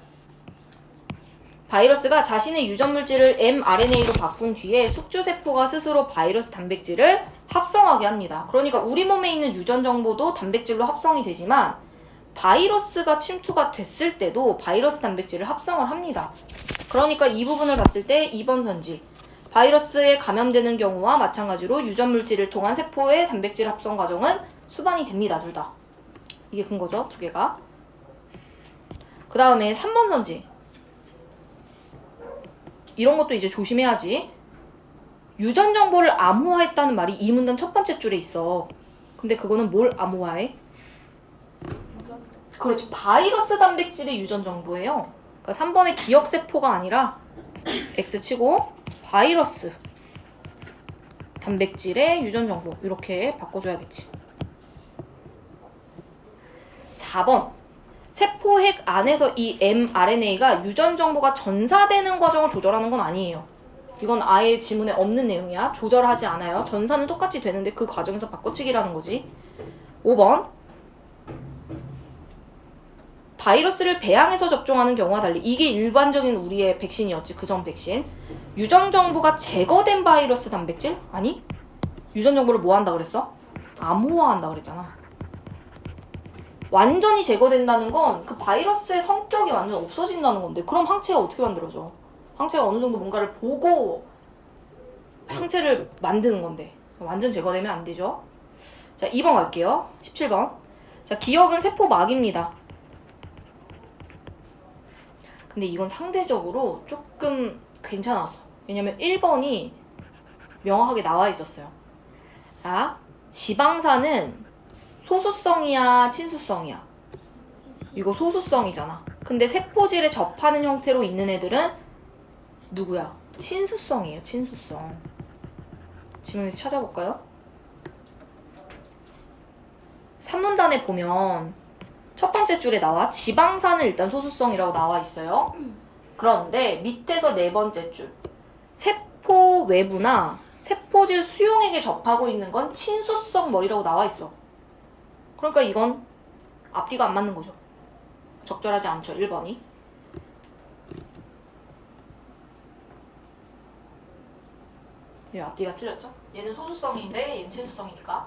Speaker 1: 바이러스가 자신의 유전 물질을 mRNA로 바꾼 뒤에 숙주세포가 스스로 바이러스 단백질을 합성하게 합니다. 그러니까 우리 몸에 있는 유전 정보도 단백질로 합성이 되지만 바이러스가 침투가 됐을 때도 바이러스 단백질을 합성을 합니다. 그러니까 이 부분을 봤을 때 2번 선지 바이러스에 감염되는 경우와 마찬가지로 유전 물질을 통한 세포의 단백질 합성 과정은 수반이 됩니다. 둘 다. 이게 근거죠. 두 개가. 그 다음에 3번 선지 이런 것도 이제 조심해야지. 유전 정보를 암호화했다는 말이 이 문단 첫 번째 줄에 있어. 근데 그거는 뭘 암호화해? 그렇지. 바이러스 단백질의 유전 정보예요. 그러니까 3번의 기억세포가 아니라 X치고 바이러스 단백질의 유전 정보 이렇게 바꿔줘야겠지. 4번. 세포핵 안에서 이 mRNA가 유전 정보가 전사되는 과정을 조절하는 건 아니에요. 이건 아예 지문에 없는 내용이야. 조절하지 않아요. 전사는 똑같이 되는데 그 과정에서 바꿔치기라는 거지. 5번. 바이러스를 배양해서 접종하는 경우와 달리 이게 일반적인 우리의 백신이었지. 그전 백신. 유전 정보가 제거된 바이러스 단백질? 아니? 유전 정보를 뭐 한다 그랬어? 암호화한다 그랬잖아. 완전히 제거된다는 건 그 바이러스의 성격이 완전 없어진다는 건데 그럼 항체가 어떻게 만들어져? 항체가 어느 정도 뭔가를 보고 항체를 만드는 건데 완전 제거되면 안 되죠. 자, 2번 갈게요. 17번. 자, 기억은 세포막입니다. 근데 이건 상대적으로 조금 괜찮았어. 왜냐면 1번이 명확하게 나와 있었어요. 자, 지방산은 소수성이야, 친수성이야? 이거 소수성이잖아. 근데 세포질에 접하는 형태로 있는 애들은 누구야? 친수성이에요, 친수성. 지문에서 찾아볼까요? 3문단에 보면 첫 번째 줄에 나와 지방산은 일단 소수성이라고 나와 있어요. 그런데 밑에서 네 번째 줄 세포 외부나 세포질 수용액에 접하고 있는 건 친수성 머리라고 나와 있어. 그러니까 이건 앞뒤가 안 맞는 거죠. 적절하지 않죠. 1번이. 얘 앞뒤가 틀렸죠? 얘는 소수성인데 얘는 친수성이니까.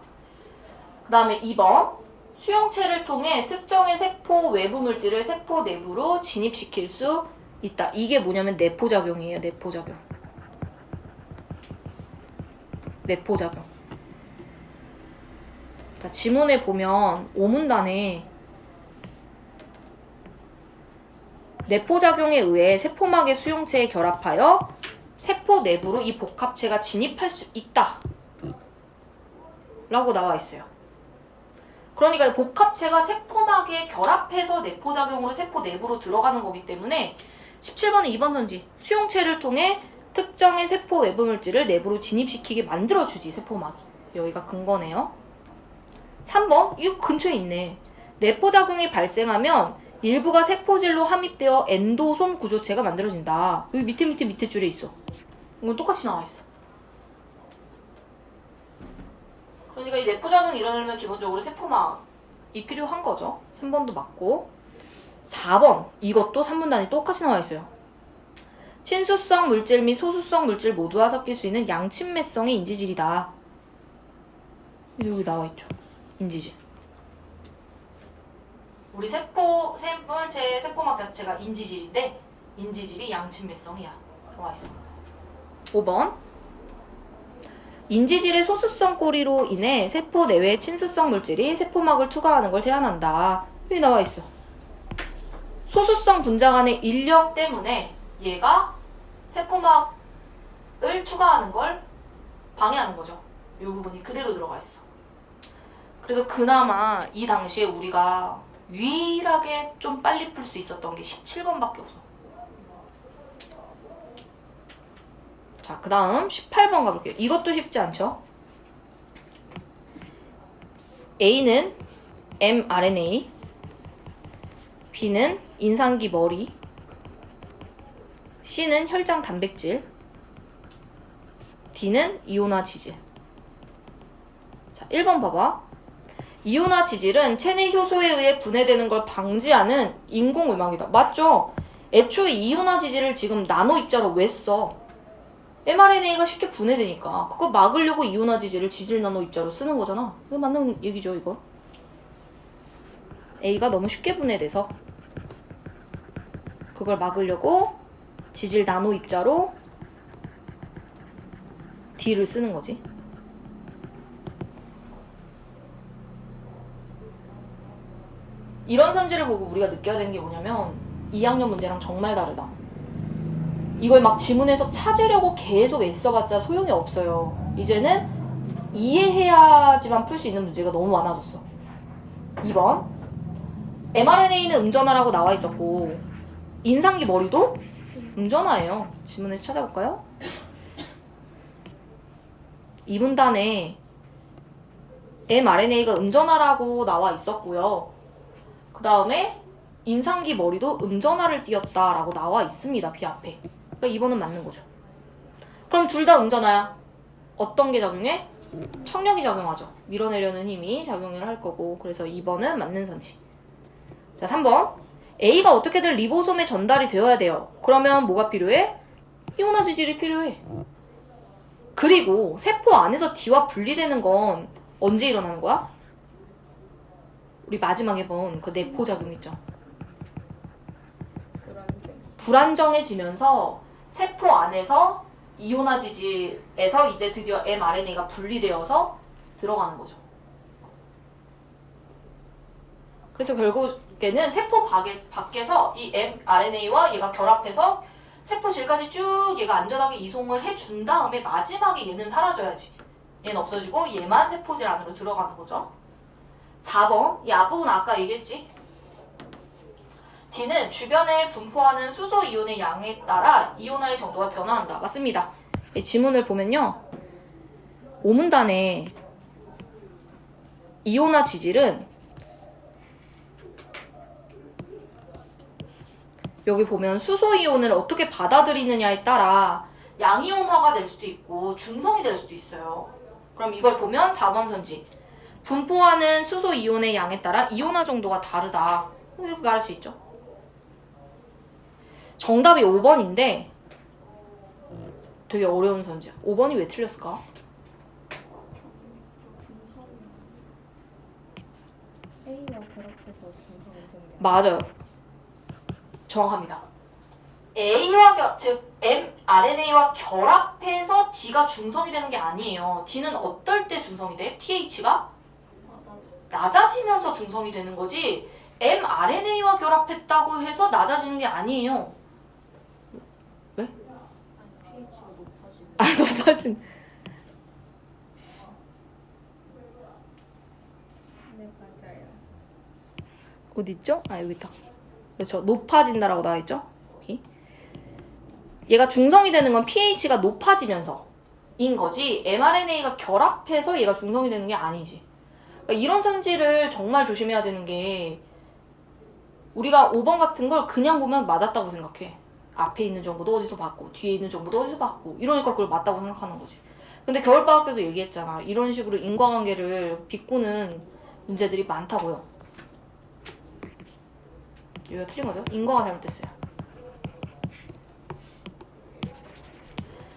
Speaker 1: 그 다음에 2번. 수용체를 통해 특정의 세포 외부 물질을 세포 내부로 진입시킬 수 있다. 이게 뭐냐면 내포작용이에요. 내포작용. 내포작용. 자, 지문에 보면 5문단에 내포작용에 의해 세포막의 수용체에 결합하여 세포 내부로 이 복합체가 진입할 수 있다 라고 나와 있어요. 그러니까 복합체가 세포막에 결합해서 내포작용으로 세포 내부로 들어가는 거기 때문에 17번은 2번 선지 수용체를 통해 특정의 세포 외부 물질을 내부로 진입시키게 만들어주지 세포막이. 여기가 근거네요. 3번 이거 근처에 있네. 내포작용이 발생하면 일부가 세포질로 함입되어 엔도솜 구조체가 만들어진다. 여기 밑에 줄에 있어. 이건 똑같이 나와 있어. 그러니까 이 내포작용이 일어나려면 기본적으로 세포막이 필요한 거죠. 3번도 맞고. 4번 이것도 3문단이 똑같이 나와 있어요. 친수성 물질 및 소수성 물질 모두와 섞일 수 있는 양친매성의 인지질이다. 여기 나와 있죠. 인지질. 우리 생물체의 세포막 자체가 인지질인데 인지질이 양친매성이야. 나와 있어. 5번. 인지질의 소수성 꼬리로 인해 세포 내외의 친수성 물질이 세포막을 투과하는 걸 제한한다. 여기 나와 있어. 소수성 분자 간의 인력 때문에 얘가 세포막을 투과하는 걸 방해하는 거죠. 이 부분이 그대로 들어가 있어. 그래서 그나마 이 당시에 우리가 유일하게 좀 빨리 풀 수 있었던 게 17번밖에 없어. 자, 그 다음 18번 가볼게요. 이것도 쉽지 않죠? A는 mRNA, B는 인상기 머리, C는 혈장 단백질, D는 이온화 지질. 자, 1번 봐봐. 이온화 지질은 체내 효소에 의해 분해되는 걸 방지하는 인공음악이다. 맞죠? 애초에 이온화 지질을 지금 나노 입자로 왜 써? mRNA가 쉽게 분해되니까 그거 막으려고 이온화 지질을 지질 나노 입자로 쓰는 거잖아. 이거 맞는 얘기죠, 이거. A가 너무 쉽게 분해돼서 그걸 막으려고 지질 나노 입자로 D를 쓰는 거지. 이런 선지를 보고 우리가 느껴야 되는 게 뭐냐면 2학년 문제랑 정말 다르다. 이걸 막 지문에서 찾으려고 계속 애써봤자 소용이 없어요. 이제는 이해해야지만 풀 수 있는 문제가 너무 많아졌어. 2번 mRNA는 음전화라고 나와 있었고 인상기 머리도 음전화예요. 지문에서 찾아볼까요? 이 문단에 mRNA가 음전화라고 나와 있었고요. 그 다음에 인상기 머리도 음전화를 띄었다라고 나와 있습니다. B 앞에. 그러니까 2번은 맞는 거죠. 그럼 둘 다 음전화야. 어떤 게 작용해? 청력이 작용하죠. 밀어내려는 힘이 작용을 할 거고. 그래서 2번은 맞는 선지. 자, 3번. A가 어떻게든 리보솜에 전달이 되어야 돼요. 그러면 뭐가 필요해? 이온화 지질이 필요해. 그리고 세포 안에서 D와 분리되는 건 언제 일어나는 거야? 우리 마지막에 본 그 내포 작용 있죠. 불안정해지면서 세포 안에서 이온화 지질에서 이제 드디어 mRNA가 분리되어서 들어가는 거죠. 그래서 결국에는 세포 밖에서 이 mRNA와 얘가 결합해서 세포질까지 쭉 얘가 안전하게 이송을 해준 다음에 마지막에 얘는 사라져야지. 얘는 없어지고 얘만 세포질 안으로 들어가는 거죠. 4번, 이 앞부분 아까 얘기했지? D는 주변에 분포하는 수소 이온의 양에 따라 이온화의 정도가 변화한다. 맞습니다. 이 지문을 보면요. 5문단에 이온화 지질은 여기 보면 수소 이온을 어떻게 받아들이느냐에 따라 양이온화가 될 수도 있고 중성이 될 수도 있어요. 그럼 이걸 보면 4번 선지. 분포하는 수소 이온의 양에 따라 이온화 정도가 다르다. 이렇게 말할 수 있죠. 정답이 5번인데 되게 어려운 선지야. 5번이 왜 틀렸을까?
Speaker 2: A와 결합해서 중성이 되는 게
Speaker 1: 맞아요. 정확합니다. 즉 mRNA와 결합해서 D가 중성이 되는 게 아니에요. D는 어떨 때 중성이 돼? pH가 낮아지면서 중성이 되는 거지 mRNA와 결합했다고 해서 낮아지는 게 아니에요. 왜?
Speaker 2: pH가 높아지는
Speaker 1: 아, 높아진.
Speaker 2: 네, 맞아요.
Speaker 1: 어디 있죠? 아, 여기 있다. 그렇죠. 높아진다라고 나와 있죠? 여기. 얘가 중성이 되는 건 pH가 높아지면서인 거지 mRNA가 결합해서 얘가 중성이 되는 게 아니지. 그러니까 이런 선지를 정말 조심해야 되는 게 우리가 5번 같은 걸 그냥 보면 맞았다고 생각해. 앞에 있는 정보도 어디서 봤고 뒤에 있는 정보도 어디서 봤고 이러니까 그걸 맞다고 생각하는 거지. 근데 겨울방학 때도 얘기했잖아. 이런 식으로 인과관계를 비꼬는 문제들이 많다고요. 여기가 틀린 거죠? 인과가 잘못됐어요.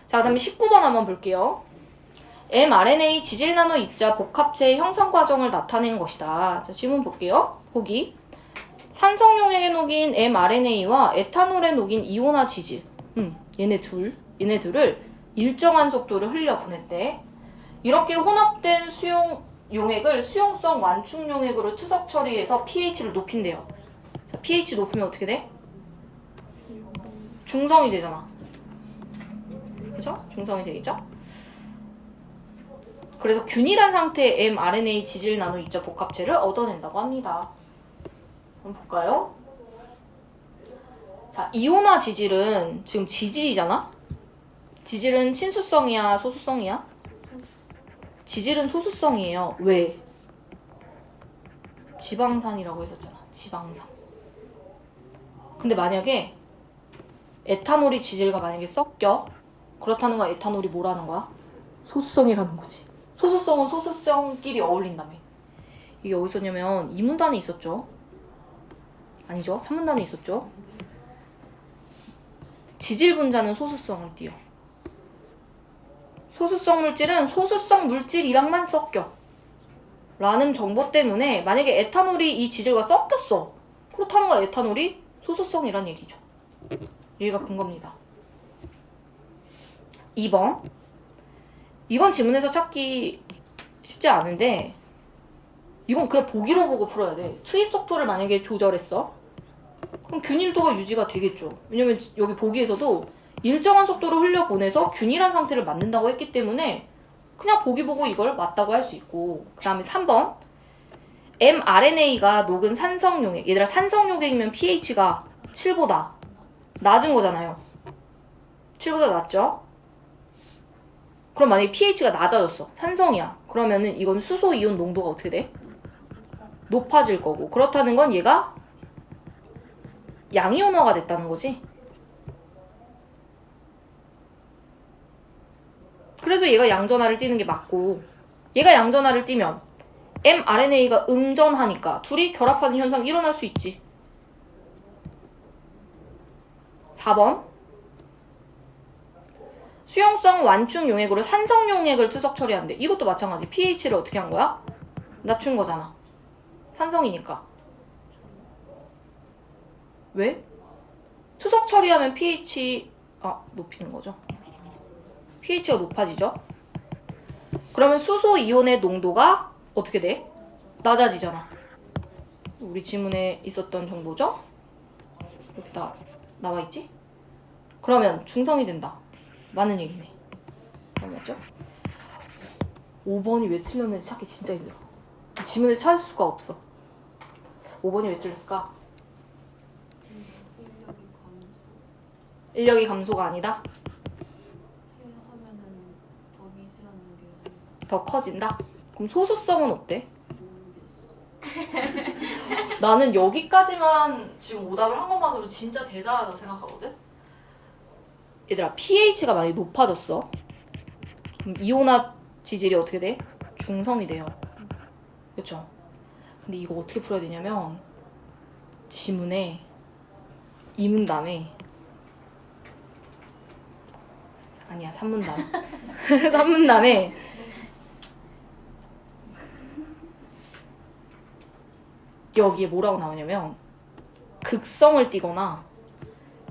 Speaker 1: 자, 그 다음에 19번 한번 볼게요. mRNA 지질 나노 입자 복합체의 형성 과정을 나타낸 것이다. 자, 질문 볼게요. 보기. 산성용액에 녹인 mRNA와 에탄올에 녹인 이온화 지질. 얘네들을 일정한 속도로 흘려 보냈대. 이렇게 혼합된 용액을 수용성 완충 용액으로 투석 처리해서 pH를 높인대요. 자, pH 높이면 어떻게 돼? 중성이 되잖아. 그죠? 중성이 되겠죠? 그래서 균일한 상태의 mRNA 지질 나노 입자 복합체를 얻어낸다고 합니다. 한번 볼까요? 자, 이온화 지질은 지금 지질이잖아? 지질은 친수성이야, 소수성이야? 지질은 소수성이에요. 왜? 지방산이라고 했었잖아. 지방산. 근데 만약에 에탄올이 지질과 만약에 섞여. 그렇다는 건 에탄올이 뭐라는 거야? 소수성이라는 거지. 소수성은 소수성끼리 어울린다며. 이게 어디서 냐면 2문단에 있었죠. 아니죠. 3문단에 있었죠. 지질 분자는 소수성을 띄어. 소수성 물질은 소수성 물질이랑만 섞여. 라는 정보 때문에 만약에 에탄올이 이 지질과 섞였어. 그렇다는 건 에탄올이 소수성이란 얘기죠. 여기가 근거입니다. 2번. 이건 지문에서 찾기 쉽지 않은데 이건 그냥 보기로 보고 풀어야 돼. 투입 속도를 만약에 조절했어. 그럼 균일도가 유지가 되겠죠. 왜냐면 여기 보기에서도 일정한 속도로 흘려보내서 균일한 상태를 만든다고 했기 때문에 그냥 보기 보고 이걸 맞다고 할 수 있고. 그 다음에 3번. mRNA가 녹은 산성용액. 얘들아 산성용액이면 pH가 7보다 낮은 거잖아요. 7보다 낮죠? 그럼 만약에 pH가 낮아졌어. 산성이야. 그러면은 이건 수소 이온 농도가 어떻게 돼? 높아질 거고. 그렇다는 건 얘가 양이온화가 됐다는 거지. 그래서 얘가 양전하를 띠는 게 맞고, 얘가 양전하를 띠면 mRNA가 음전하니까 둘이 결합하는 현상이 일어날 수 있지. 4번. 수용성 완충 용액으로 산성 용액을 투석 처리한대. 이것도 마찬가지. pH를 어떻게 한 거야? 낮춘 거잖아. 산성이니까. 왜? 투석 처리하면 pH 높이는 거죠. pH가 높아지죠. 그러면 수소 이온의 농도가 어떻게 돼? 낮아지잖아. 우리 지문에 있었던 정보죠? 여기다 나와 있지? 그러면 중성이 된다. 맞는 얘기네. 맞죠? 5번이 왜 틀렸는지 찾기 진짜 힘들어. 지문에 찾을 수가 없어. 5번이 왜 틀렸을까? 인력이 감소가 아니다?
Speaker 3: 하면은 더 미세한 게
Speaker 1: 더 커진다? 그럼 소수성은 어때? 나는 여기까지만 지금 오답을 한 것만으로 진짜 대단하다고 생각하거든? 얘들아 pH가 많이 높아졌어. 그럼 이온화 지질이 어떻게 돼? 중성이 돼요. 그쵸? 근데 이거 어떻게 풀어야 되냐면 지문에 이문단에 아니야 3문단 3문단에 여기에 뭐라고 나오냐면 극성을 띠거나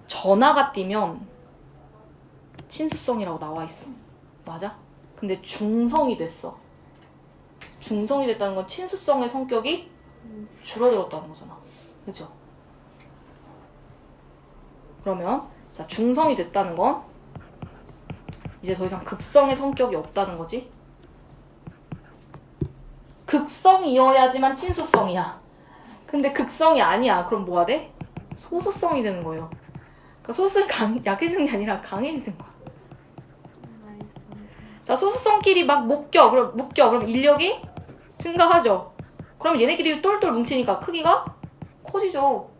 Speaker 1: 전하가 띠면 친수성이라고 나와 있어. 맞아? 근데 중성이 됐어. 중성이 됐다는 건 친수성의 성격이 줄어들었다는 거잖아. 그죠? 그러면 자 중성이 됐다는 건 이제 더 이상 극성의 성격이 없다는 거지. 극성이어야지만 친수성이야. 근데 극성이 아니야. 그럼 뭐가 돼? 소수성이 되는 거예요. 그러니까 소수는 약해지는 게 아니라 강해지는 거야. 자, 소수성끼리 막 묶여. 그럼 인력이 증가하죠. 그럼 얘네끼리 똘똘 뭉치니까 크기가 커지죠.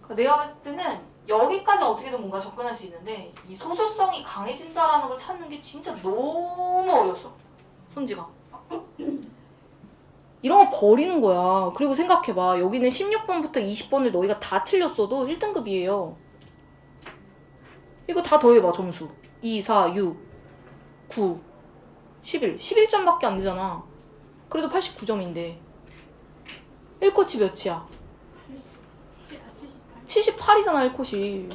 Speaker 1: 그러니까 내가 봤을 때는 여기까지 어떻게든 뭔가 접근할 수 있는데 이 소수성이 강해진다라는 걸 찾는 게 진짜 너무 어려웠어. 손지가. 이런 거 버리는 거야. 그리고 생각해봐. 여기는 16번부터 20번을 너희가 다 틀렸어도 1등급이에요. 이거 다 더해봐, 점수. 2, 4, 6, 9, 11. 11점밖에 안 되잖아. 그래도 89점인데. 1코치 몇이야?
Speaker 2: 78.
Speaker 1: 78이잖아, 1코시.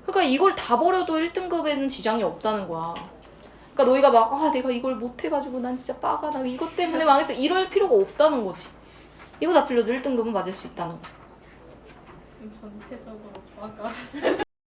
Speaker 1: 그러니까 이걸 다 버려도 1등급에는 지장이 없다는 거야. 그러니까 너희가 막 내가 이걸 못해가지고 난 진짜 빠가 나 이것 때문에 망했어 이럴 필요가 없다는 거지. 이거 다 틀려도 1등급은 맞을 수 있다는 거.
Speaker 2: 전체적으로 과가